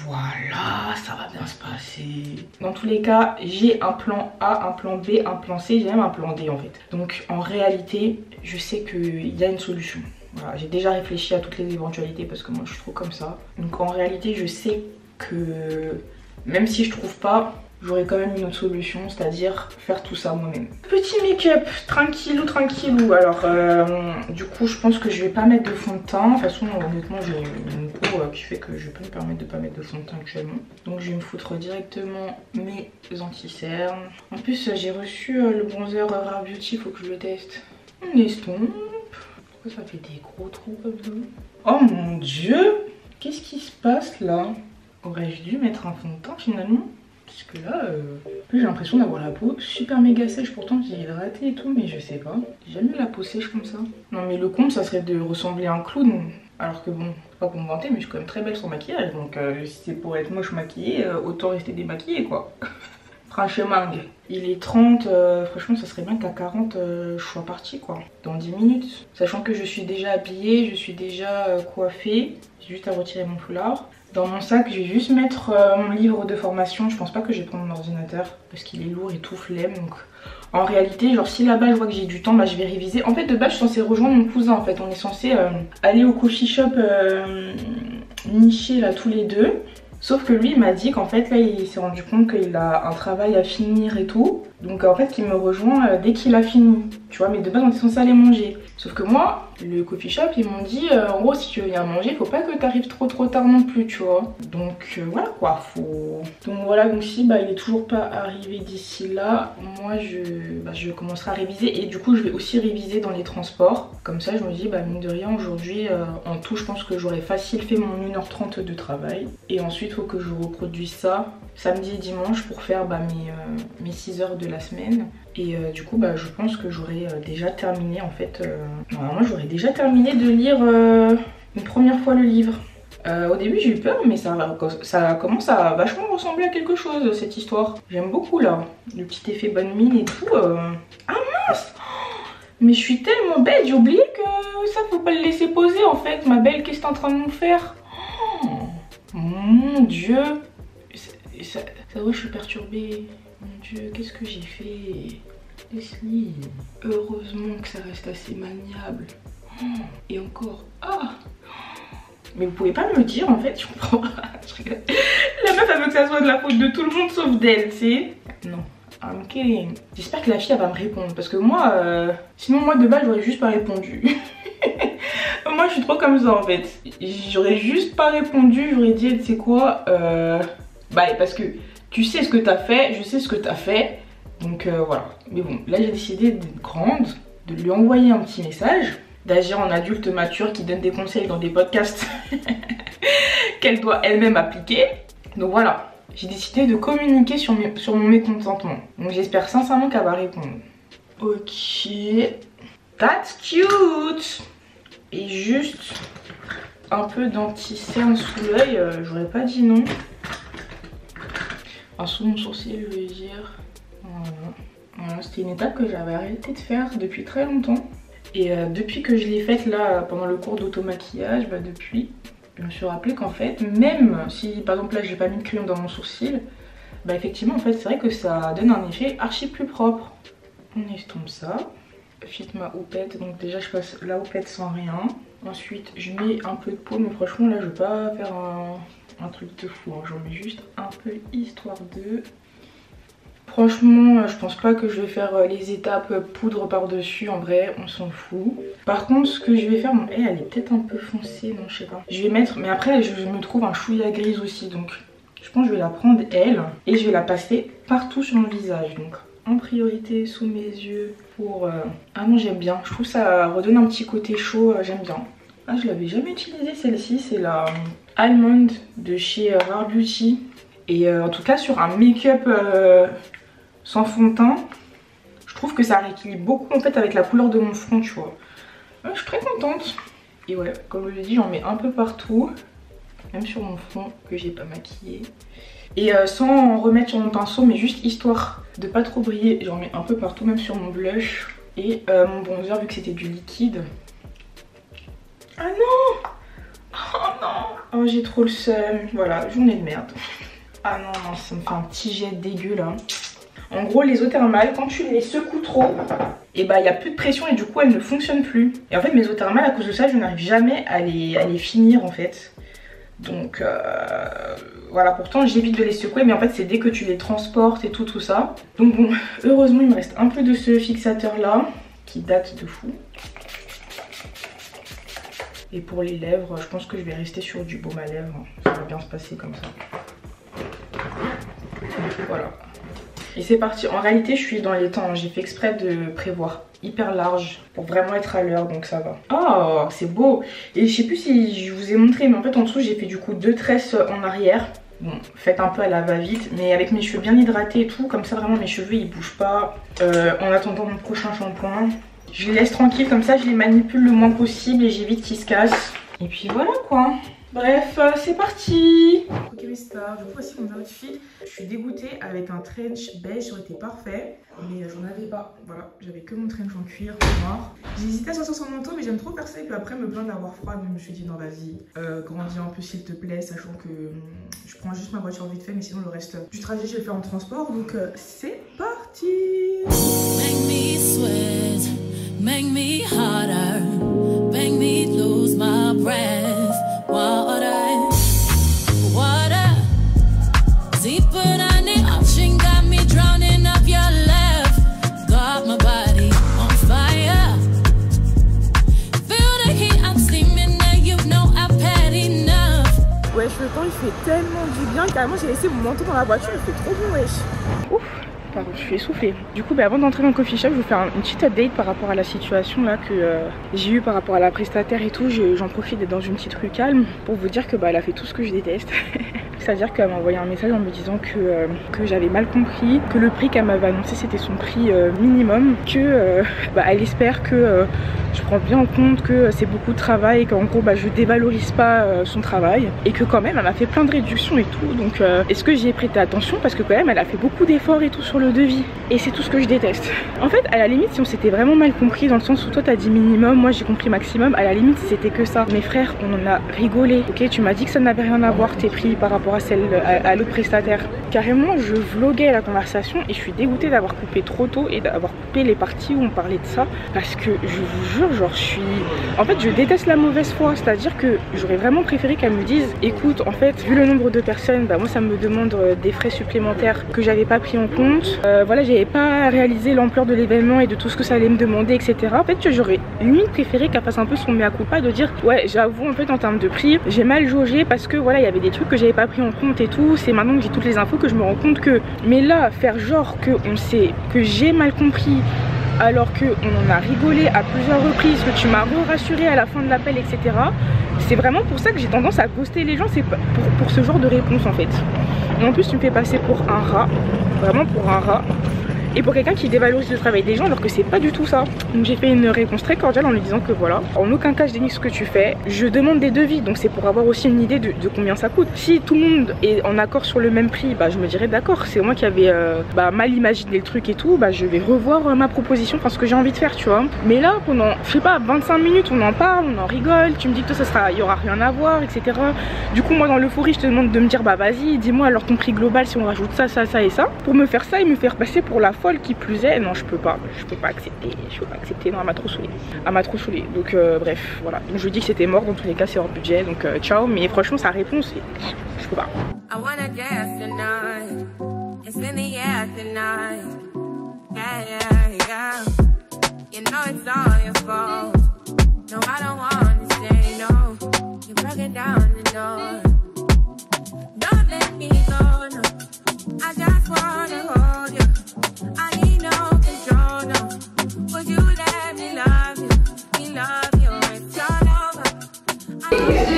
Voilà, ça va bien se passer. Dans tous les cas, j'ai un plan A, un plan B, un plan C, j'ai même un plan D en fait. Donc en réalité, je sais qu'il y a une solution. Voilà, j'ai déjà réfléchi à toutes les éventualités parce que moi je suis trop comme ça. Donc en réalité, je sais que même si je trouve pas, j'aurai quand même une autre solution, c'est-à-dire faire tout ça moi-même. Petit make-up, tranquillou, tranquillou. Alors, du coup, je pense que je vais pas mettre de fond de teint. De toute façon, honnêtement, j'ai une peau qui fait que je peux me permettre de pas mettre de fond de teint actuellement. Donc, je vais me foutre directement mes anti-cernes. En plus, j'ai reçu le bronzer Rare Beauty, faut que je le teste. On estompe. Pourquoi ça fait des gros trous comme ça? Oh mon dieu! Qu'est-ce qui se passe là? Aurais-je dû mettre un fond de teint finalement? Parce que là, j'ai l'impression d'avoir la peau super méga sèche. Pourtant j'ai hydraté et tout, mais je sais pas. J'ai jamais eu la peau sèche comme ça. Non mais le comble, ça serait de ressembler à un clown. Alors que bon, c'est pas pour me vanter, mais je suis quand même très belle sans maquillage. Donc si c'est pour être moche maquillée, autant rester démaquillée quoi. Franchement, il est 30, franchement ça serait bien qu'à 40 je sois partie quoi. Dans 10 minutes. Sachant que je suis déjà habillée, je suis déjà coiffée. J'ai juste à retirer mon foulard. Dans mon sac, je vais juste mettre mon livre de formation. Je pense pas que je vais prendre mon ordinateur parce qu'il est lourd et tout flemme. Donc en réalité, genre si là-bas je vois que j'ai du temps, bah je vais réviser. En fait de base je suis censée rejoindre mon cousin en fait. On est censé aller au coffee shop niché là tous les deux. Sauf que lui il m'a dit qu'en fait là il s'est rendu compte qu'il a un travail à finir et tout. Donc en fait il me rejoint dès qu'il a fini. Tu vois, mais de base on était censé aller manger. Sauf que moi, le coffee shop, ils m'ont dit en gros si tu veux venir manger, faut pas que t'arrives trop tard non plus, tu vois. Donc voilà quoi, faut... Donc voilà, donc si bah il est toujours pas arrivé d'ici là, moi je commencerai à réviser. Et du coup je vais aussi réviser dans les transports. Comme ça je me dis bah mine de rien aujourd'hui en tout je pense que j'aurais facile fait mon 1h30 de travail. Et ensuite faut que je reproduise ça samedi et dimanche pour faire bah, mes 6 heures de la semaine. Et du coup bah, je pense que j'aurais déjà terminé en fait, normalement j'aurais déjà terminé de lire une première fois le livre. Au début j'ai eu peur mais ça commence à vachement ressembler à quelque chose cette histoire. J'aime beaucoup là, le petit effet bonne mine et tout. Ah mince! Mais je suis tellement bête, j'ai oublié que ça faut pas le laisser poser en fait. Ma belle, qu'est-ce que t'es en train de nous faire? Oh, mon dieu! Ça va, je suis perturbée. Mon dieu, qu'est-ce que j'ai fait? Leslie, heureusement que ça reste assez maniable. Oh, et encore, ah! Mais vous pouvez pas me le dire en fait, je comprends pas. La meuf elle veut que ça soit de la faute de tout le monde sauf d'elle, tu sais. Non, I'm kidding. J'espère que la fille elle va me répondre parce que moi, sinon moi de base j'aurais juste pas répondu. Moi je suis trop comme ça en fait. J'aurais juste pas répondu, j'aurais dit tu sais quoi, bah parce que tu sais ce que t'as fait, je sais ce que t'as fait. Donc voilà. Mais bon, là j'ai décidé d'être grande, de lui envoyer un petit message, d'agir en adulte mature qui donne des conseils dans des podcasts qu'elle doit elle-même appliquer. Donc voilà, j'ai décidé de communiquer sur mon mécontentement. Donc j'espère sincèrement qu'elle va répondre. Ok, that's cute. Et juste un peu d'anti-cerne sous l'œil, j'aurais pas dit non. Enfin, sous mon sourcil, je veux dire. Voilà, c'était une étape que j'avais arrêté de faire depuis très longtemps. Et depuis que je l'ai faite là pendant le cours d'automaquillage, bah depuis, je me suis rappelé qu'en fait, même si par exemple là j'ai pas mis de crayon dans mon sourcil, bah effectivement en fait c'est vrai que ça donne un effet archi plus propre. On estompe ça, fit ma houppette, donc déjà je passe la houppette sans rien. Ensuite je mets un peu de peau, mais franchement là je vais pas faire un truc de fou, hein. J'en mets juste un peu histoire de... Franchement je pense pas que je vais faire les étapes poudre par dessus, en vrai on s'en fout. Par contre ce que je vais faire, bon elle est peut-être un peu foncée, non je sais pas. Je vais mettre, mais après je me trouve un chouïa grise aussi, donc je pense que je vais la prendre elle et je vais la passer partout sur mon visage. Donc en priorité sous mes yeux pour... Ah non j'aime bien, je trouve ça redonne un petit côté chaud, j'aime bien. Ah je l'avais jamais utilisée celle-ci, c'est la Almond de chez Rare Beauty. Et en tout cas sur un make-up sans fond de teint, je trouve que ça rééquilibre beaucoup en fait avec la couleur de mon front, tu vois. Ouais, je suis très contente. Et ouais, comme je l'ai dit, j'en mets un peu partout, même sur mon front que j'ai pas maquillé. Et sans en remettre sur mon pinceau, mais juste histoire de pas trop briller, j'en mets un peu partout, même sur mon blush. Et mon bronzer, vu que c'était du liquide. Ah non! Oh non! Oh j'ai trop le seum. Voilà, journée de merde. Ah non, non, ça me fait un petit jet dégueu là. En gros, les eaux thermales, quand tu les secoues trop, et bah il n'y a plus de pression et du coup elles ne fonctionnent plus. Et en fait mes eaux thermales, à cause de ça, je n'arrive jamais à les finir en fait. Donc voilà, pourtant j'évite de les secouer, mais en fait c'est dès que tu les transportes et tout ça. Donc bon, heureusement il me reste un peu de ce fixateur là, qui date de fou. Et pour les lèvres, je pense que je vais rester sur du baume à lèvres. Ça va bien se passer comme ça. Voilà. Et c'est parti. En réalité je suis dans les temps, j'ai fait exprès de prévoir hyper large pour vraiment être à l'heure, donc ça va. Oh c'est beau. Et je sais plus si je vous ai montré, mais en fait en dessous j'ai fait du coup 2 tresses en arrière. Bon, faites un peu à la va-vite, mais avec mes cheveux bien hydratés et tout, comme ça vraiment mes cheveux ils bougent pas. En attendant mon prochain shampoing, je les laisse tranquilles, comme ça je les manipule le moins possible et j'évite qu'ils se cassent. Et puis voilà quoi. Bref, c'est parti. Ok mes stars, je vous voici mon outfit. Je suis dégoûtée, avec un trench beige, ça aurait été parfait. Mais j'en avais pas, voilà, j'avais que mon trench en cuir noir. J'ai hésité à sortir son manteau, mais j'aime trop faire ça. Et puis après me plaindre d'avoir froid, donc je me suis dit non vas-y, grandis un peu s'il te plaît, sachant que je prends juste ma voiture vite fait, mais sinon le reste du trajet je vais le faire en transport. Donc c'est parti. Make me sweat, make me harder, make me lose my breath. Water, water, deeper than the ocean, got me drowning up your love. Got my body on fire. Feel the heat, I'm steaming there, you know I've had enough. Wesh, le temps il fait tellement du bien, carrément j'ai laissé mon manteau dans la voiture, il fait trop bon wesh. Ouf. Pardon, je suis essoufflée. Du coup, avant d'entrer dans le coffee shop, je vais vous faire une petite update par rapport à la situation là que j'ai eu par rapport à la prestataire et tout. J'en profite d'être dans une petite rue calme pour vous dire que elle a fait tout ce que je déteste. C'est-à-dire qu'elle m'a envoyé un message en me disant que j'avais mal compris, que le prix qu'elle m'avait annoncé c'était son prix minimum, que elle espère que je prends bien en compte que c'est beaucoup de travail et qu'en gros je dévalorise pas son travail, et que quand même elle m'a fait plein de réductions et tout. Donc est-ce que j'y ai prêté attention, parce que quand même elle a fait beaucoup d'efforts et tout sur le devis, et c'est tout ce que je déteste. En fait à la limite si on s'était vraiment mal compris, dans le sens où toi t'as dit minimum, moi j'ai compris maximum, à la limite si c'était que ça, mes frères on en a rigolé. Ok, tu m'as dit que ça n'avait rien à voir tes prix par rapport à l'autre prestataire. Carrément je vloguais la conversation et je suis dégoûtée d'avoir coupé trop tôt et d'avoir coupé les parties où on parlait de ça, parce que je vous jure, genre je déteste la mauvaise foi. C'est-à-dire que j'aurais vraiment préféré qu'elle me dise écoute, en fait vu le nombre de personnes, moi ça me demande des frais supplémentaires que j'avais pas pris en compte, voilà, j'avais pas réalisé l'ampleur de l'événement et de tout ce que ça allait me demander, etc. En fait j'aurais limite préféré qu'elle fasse un peu son mea culpa, de dire ouais j'avoue en fait en termes de prix j'ai mal jaugé, parce que voilà il y avait des trucs que j'avais pas pris en compte et tout, c'est maintenant que j'ai toutes les infos que je me rends compte que, mais là faire genre que on sait que j'ai mal compris alors qu'on en a rigolé à plusieurs reprises, que tu m'as rassuré à la fin de l'appel, etc. C'est vraiment pour ça que j'ai tendance à ghoster les gens, c'est pour ce genre de réponse en fait. Et en plus tu me fais passer pour un rat, vraiment pour un rat. et pour quelqu'un qui dévalorise le travail des gens alors que c'est pas du tout ça. Donc j'ai fait une réponse très cordiale en lui disant que voilà, en aucun cas je dénigre ce que tu fais, je demande des devis, donc c'est pour avoir aussi une idée de combien ça coûte. Si tout le monde est en accord sur le même prix, bah je me dirais d'accord, c'est moi qui avais mal imaginé le truc et tout, bah je vais revoir ma proposition, enfin ce que j'ai envie de faire, tu vois. Mais là pendant, je sais pas, 25 minutes on en parle, on en rigole, tu me dis que toi ça sera, il y aura rien à voir, etc. Du coup moi dans l'euphorie je te demande de me dire bah vas-y, dis-moi alors ton prix global si on rajoute ça, ça, ça et ça, pour me faire ça et me faire passer pour la folle qui plus est. Non je peux pas accepter, non elle m'a trop saoulée, donc bref voilà, donc je lui dis que c'était mort, dans tous les cas c'est hors budget, donc ciao, mais franchement sa réponse je peux pas. I wanna dance tonight. It's in the air tonight. Yeah, yeah, yeah. You know it's all your fault. No, I don't wanna say no. You're breaking down the door. Don't let me go, no. I just wanna hold you. I need no control, no. Would you let me love you? Me love you, it's all over.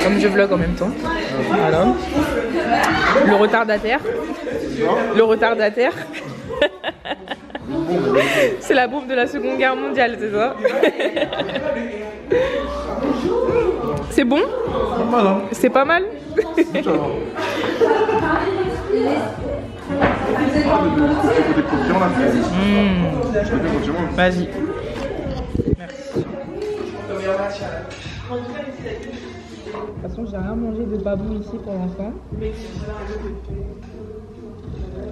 Comme je vlog en même temps, voilà. Le retardataire. C'est la bombe de la Seconde Guerre mondiale, c'est ça? C'est bon? C'est pas mal? Vas-y. Merci. De toute façon, j'ai rien mangé de babou ici pour l'instant.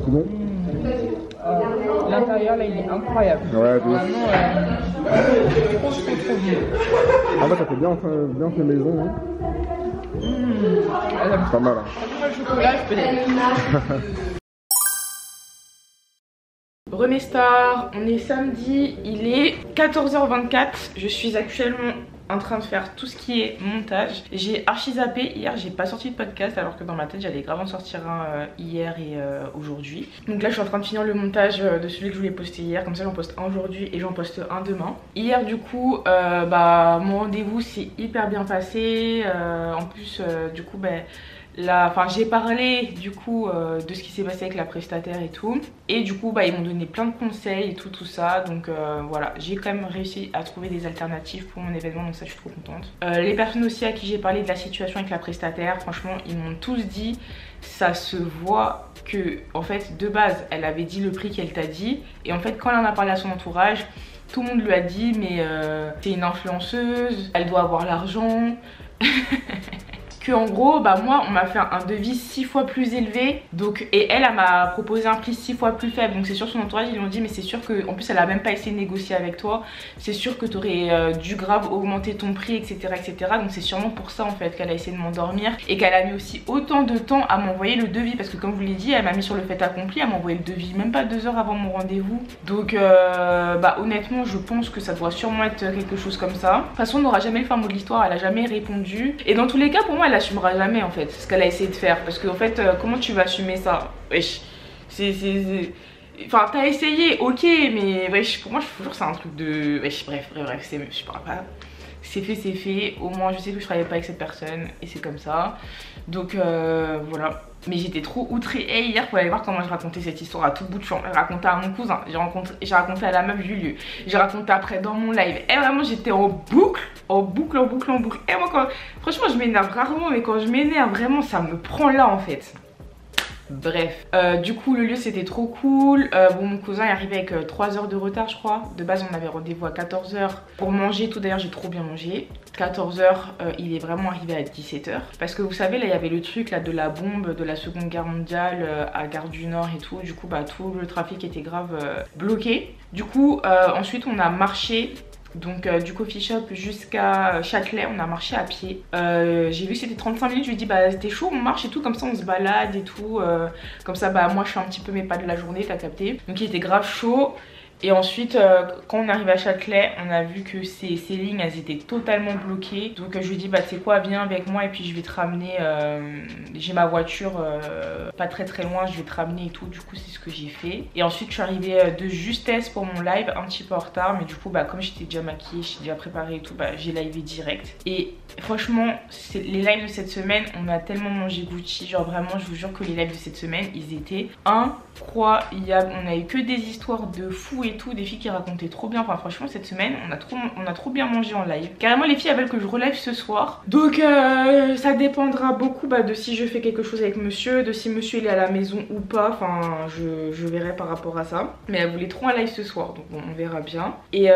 Bon. L'intérieur là il est incroyable. Ouais, vraiment trop bon. Ah bah ça fait bien fait maison. Hein. C'est pas mal. Hein. Le chocolat, je peux Remestar, on est samedi, il est 14h24. Je suis actuellement en train de faire tout ce qui est montage. J'ai archi zappé hier, j'ai pas sorti de podcast alors que dans ma tête j'allais grave en sortir un hier et aujourd'hui. Donc là je suis en train de finir le montage de celui que je voulais poster hier, comme ça j'en poste un aujourd'hui et j'en poste un demain. Hier du coup mon rendez-vous s'est hyper bien passé, en plus du coup j'ai parlé du coup de ce qui s'est passé avec la prestataire et tout, et du coup ils m'ont donné plein de conseils et tout ça, donc voilà, j'ai quand même réussi à trouver des alternatives pour mon événement, donc ça je suis trop contente. Les personnes aussi à qui j'ai parlé de la situation avec la prestataire, franchement ils m'ont tous dit, ça se voit que en fait de base elle avait dit le prix qu'elle t'a dit, et en fait quand elle en a parlé à son entourage, tout le monde lui a dit mais c'est une influenceuse, elle doit avoir l'argent. Que en gros moi on m'a fait un devis 6 fois plus élevé, donc, et elle m'a proposé un prix 6 fois plus faible, donc c'est sûr son entourage ils l'ont dit mais c'est sûr que en plus elle a même pas essayé de négocier avec toi, c'est sûr que tu aurais dû grave augmenter ton prix, etc. donc c'est sûrement pour ça en fait qu'elle a essayé de m'endormir et qu'elle a mis aussi autant de temps à m'envoyer le devis, parce que comme je vous l'ai dit elle m'a mis sur le fait accompli, elle m'a envoyé le devis même pas 2 heures avant mon rendez-vous, donc honnêtement je pense que ça doit sûrement être quelque chose comme ça. De toute façon on n'aura jamais le fin mot de l'histoire, elle a jamais répondu, et dans tous les cas pour moi elle assumera jamais en fait ce qu'elle a essayé de faire, parce que en fait comment tu vas assumer ça? Wesh, enfin t'as essayé ok, mais wesh, pour moi je vous jure c'est un truc de wesh, bref je parle pas, c'est fait, au moins je sais que je travaille pas avec cette personne et c'est comme ça, donc voilà. Mais j'étais trop outrée hier pour aller voir comment je racontais cette histoire à tout bout de champ. J'ai raconté à mon cousin, j'ai raconté à la meuf Julieu, j'ai raconté après dans mon live. Et vraiment j'étais en boucle. Et moi franchement je m'énerve rarement, mais quand je m'énerve vraiment ça me prend là en fait. Bref, du coup le lieu c'était trop cool. Mon cousin est arrivé avec 3 heures de retard je crois. De base on avait rendez-vous à 14 h pour manger tout, d'ailleurs j'ai trop bien mangé. 14 h il est vraiment arrivé à 17 h, parce que vous savez là il y avait le truc là de la bombe de la Seconde Guerre mondiale à Gare du Nord et tout. Du coup tout le trafic était grave bloqué. Du coup ensuite on a marché. Donc du coffee shop jusqu'à Châtelet, on a marché à pied. J'ai vu que c'était 35 minutes, je lui ai dit c'était chaud, on marche et tout, comme ça on se balade et tout. Comme ça moi je fais un petit peu mes pas de la journée, t'as capté. Donc il était grave chaud. Et ensuite quand on arrive à Châtelet, on a vu que ces lignes elles étaient totalement bloquées. Donc je lui dis bah tu sais quoi, viens avec moi et puis je vais te ramener, j'ai ma voiture pas très loin, je vais te ramener et tout. Du coup c'est ce que j'ai fait. Et ensuite je suis arrivée de justesse pour mon live, un petit peu en retard. Mais du coup bah comme j'étais déjà maquillée, j'étais déjà préparée et tout, bah j'ai livé direct. Et franchement les lives de cette semaine, on a tellement mangé Gucci. Genre vraiment je vous jure que les lives de cette semaine ils étaient incroyables. On a eu que des histoires de fous et tout, des filles qui racontaient trop bien. Enfin franchement cette semaine on a trop bien mangé en live. Carrément les filles elles veulent que je relive ce soir. Donc ça dépendra beaucoup de si je fais quelque chose avec monsieur, de si monsieur il est à la maison ou pas. Enfin je verrai par rapport à ça. Mais elle voulait trop un live ce soir, donc bon, on verra bien. Et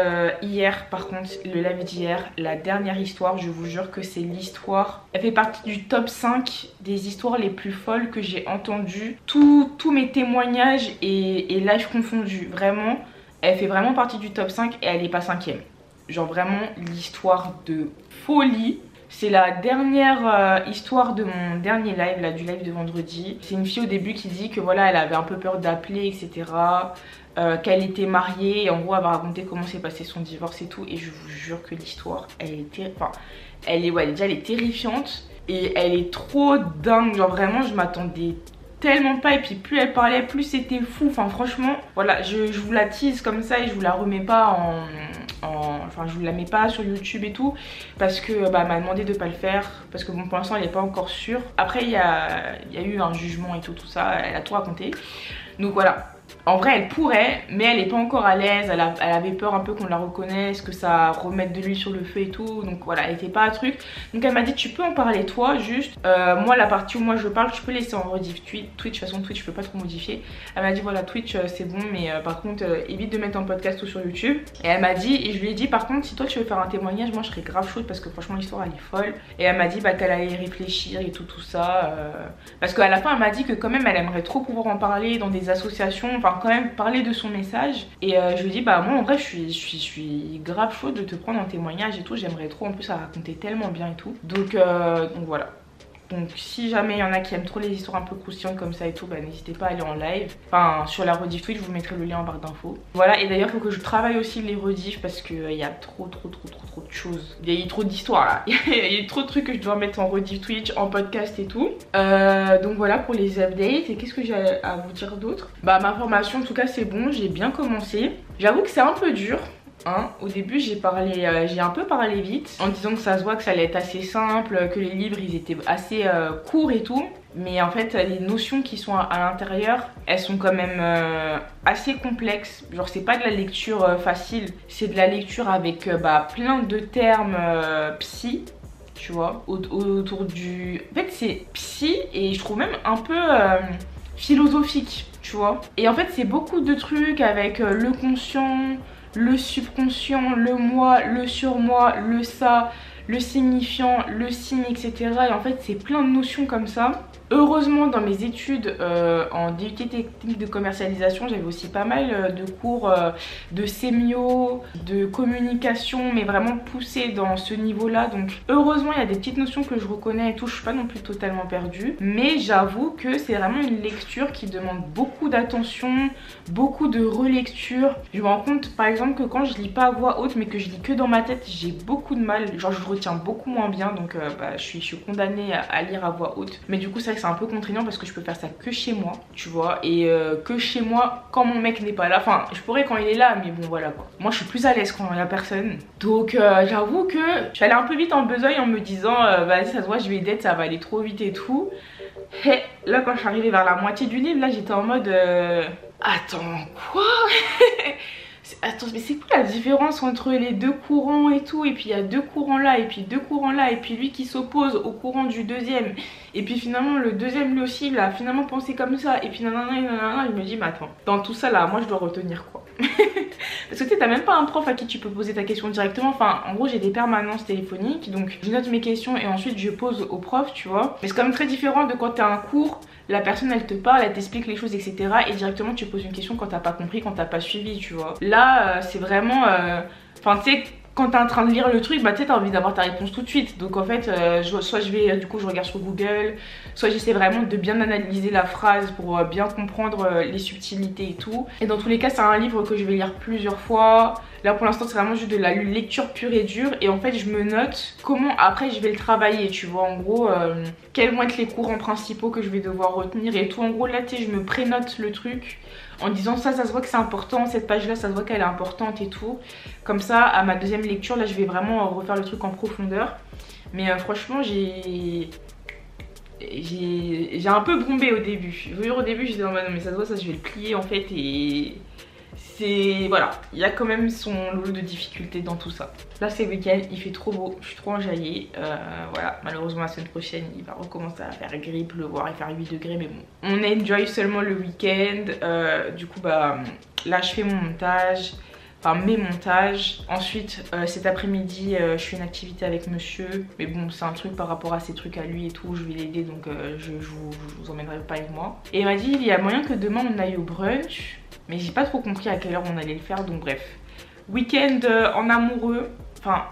hier par contre, le live d'hier, la dernière histoire, je vous jure que c'est l'histoire, elle fait partie du top 5 des histoires les plus folles que j'ai entendues. Tous mes témoignages et live confondus, vraiment elle fait vraiment partie du top 5 et elle est pas 5ème. Genre vraiment l'histoire de folie. C'est la dernière histoire de mon dernier live, là, du live de vendredi. C'est une fille au début qui dit que voilà, elle avait un peu peur d'appeler, etc. Qu'elle était mariée et en gros elle va raconter comment s'est passé son divorce et tout. Et je vous jure que l'histoire, elle était, enfin, elle est terrifiante et elle est trop dingue. Genre vraiment, je m'attendais tellement pas, et puis plus elle parlait plus c'était fou. Enfin franchement voilà, je vous la tease comme ça et je vous la remets pas enfin je vous la mets pas sur YouTube et tout parce que bah, elle m'a demandé de pas le faire parce que bon pour l'instant elle est pas encore sûre. Après il y a eu un jugement et tout ça, elle a tout raconté. Donc voilà, en vrai elle pourrait mais elle est pas encore à l'aise, elle avait peur un peu qu'on la reconnaisse, que ça remette de l'huile sur le feu et tout. Donc voilà, elle était pas à truc. Donc elle m'a dit tu peux en parler toi juste, moi la partie où moi je parle tu peux laisser en rediff Twitch. De toute façon Twitch je peux pas trop modifier. Elle m'a dit voilà Twitch c'est bon mais par contre évite de mettre en podcast ou sur YouTube. Et elle m'a dit, et je lui ai dit par contre si toi tu veux faire un témoignage moi je serais grave chaude parce que franchement l'histoire elle est folle. Et elle m'a dit bah qu'elle allait réfléchir et tout ça parce qu'à la fin elle m'a dit que quand même elle aimerait trop pouvoir en parler dans des associations, enfin quand même parler de son message. Et je lui ai dit bah moi en vrai je suis grave chaude de te prendre en témoignage et tout, j'aimerais trop, en plus ça racontait tellement bien et tout. Donc voilà. Donc si jamais il y en a qui aiment trop les histoires un peu croustillantes comme ça et tout, bah n'hésitez pas à aller en live. Enfin sur la rediff Twitch, je vous mettrai le lien en barre d'infos. Voilà, et d'ailleurs il faut que je travaille aussi les rediffs parce qu'il y a trop de choses. Il y a trop d'histoires là. Il y a trop de trucs que je dois mettre en rediff Twitch, en podcast et tout. Donc voilà pour les updates. Et qu'est-ce que j'ai à vous dire d'autre? Bah ma formation en tout cas c'est bon, j'ai bien commencé. J'avoue que c'est un peu dur. Au début j'ai un peu parlé vite en disant que ça se voit que ça allait être assez simple, que les livres ils étaient assez courts et tout. Mais en fait les notions qui sont à l'intérieur elles sont quand même assez complexes. Genre c'est pas de la lecture facile, c'est de la lecture avec plein de termes psy, tu vois, autour du... En fait c'est psy et je trouve même un peu philosophique, tu vois. Et en fait c'est beaucoup de trucs avec le conscient, le subconscient, le moi, le surmoi, le ça, le signifiant, le signe, etc. Et en fait c'est plein de notions comme ça. Heureusement dans mes études en DUT technique de commercialisation, j'avais aussi pas mal de cours de sémio, de communication, mais vraiment poussés dans ce niveau là. Donc heureusement il y a des petites notions que je reconnais et tout, je suis pas non plus totalement perdue. Mais j'avoue que c'est vraiment une lecture qui demande beaucoup d'attention, beaucoup de relecture. Je me rends compte par exemple que quand je lis pas à voix haute mais que je lis que dans ma tête, j'ai beaucoup de mal, genre je retiens beaucoup moins bien. Donc je suis condamnée à lire à voix haute. Mais du coup c'est vrai que c'est un peu contraignant parce que je peux faire ça que chez moi, tu vois, et que chez moi quand mon mec n'est pas là. Enfin je pourrais quand il est là mais bon voilà quoi. Moi je suis plus à l'aise quand il y a personne. Donc j'avoue que je suis allée un peu vite en besogne en me disant vas-y ça se voit je vais d'être, ça va aller trop vite et tout. Et là quand je suis arrivée vers la moitié du livre là j'étais en mode attends quoi. Attends mais c'est quoi la différence entre les deux courants et tout, et puis il y a deux courants là et puis deux courants là et puis lui qui s'oppose au courant du deuxième et puis finalement le deuxième lui aussi il a finalement pensé comme ça et puis nanana, je me dis mais attends, dans tout ça là moi je dois retenir quoi. Parce que tu sais t'as même pas un prof à qui tu peux poser ta question directement. Enfin en gros j'ai des permanences téléphoniques donc je note mes questions et ensuite je pose au prof, tu vois. Mais c'est quand même très différent de quand t'as un cours, la personne elle te parle, elle t'explique les choses etc. et directement tu poses une question quand t'as pas compris, quand t'as pas suivi, tu vois. Là c'est vraiment... Enfin tu sais quand t'es en train de lire le truc, bah tu sais, t'as envie d'avoir ta réponse tout de suite. Donc en fait, soit je vais, du coup, je regarde sur Google, soit j'essaie vraiment de bien analyser la phrase pour bien comprendre les subtilités et tout. Et dans tous les cas, c'est un livre que je vais lire plusieurs fois. Là pour l'instant, c'est vraiment juste de la lecture pure et dure. Et en fait, je me note comment après je vais le travailler, tu vois. En gros, quels vont être les courants principaux que je vais devoir retenir et tout. En gros, là, tu sais, je me prénote le truc en disant ça se voit que c'est important, cette page là ça se voit qu'elle est importante et tout. Comme ça à ma deuxième lecture là je vais vraiment refaire le truc en profondeur. Mais franchement j'ai un peu bombé au début. Au début j'étais en mode non mais ça se voit, ça je vais le plier en fait. Et c'est voilà, il y a quand même son lot de difficultés dans tout ça. Là c'est le week-end, il fait trop beau, je suis trop enjaillée. Voilà, malheureusement la semaine prochaine il va recommencer à faire gris, pleuvoir et faire 8 degrés, mais bon. On enjoy seulement le week-end. Du coup bah là je fais mon montage, enfin mes montages. Ensuite cet après-midi je fais une activité avec monsieur, mais bon c'est un truc par rapport à ses trucs à lui et tout, je vais l'aider donc je vous emmènerai pas avec moi. Et il m'a dit il y a moyen que demain on aille au brunch, mais j'ai pas trop compris à quelle heure on allait le faire, donc bref. Week-end en amoureux, enfin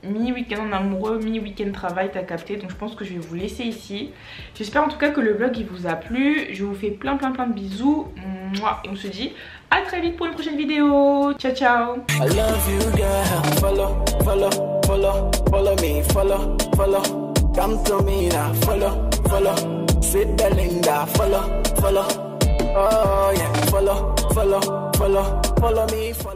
mi-week-end en amoureux, mi-week-end travail, t'as capté. Donc je pense que je vais vous laisser ici. J'espère en tout cas que le vlog il vous a plu. Je vous fais plein de bisous. Mouah. Et on se dit à très vite pour une prochaine vidéo. Ciao ciao. I love you, girl. Follow, follow, follow, follow me, follow, follow. Come to me now, follow, follow. Sweet Belinda, follow, follow. Oh yeah, follow, follow, follow, follow me, follow.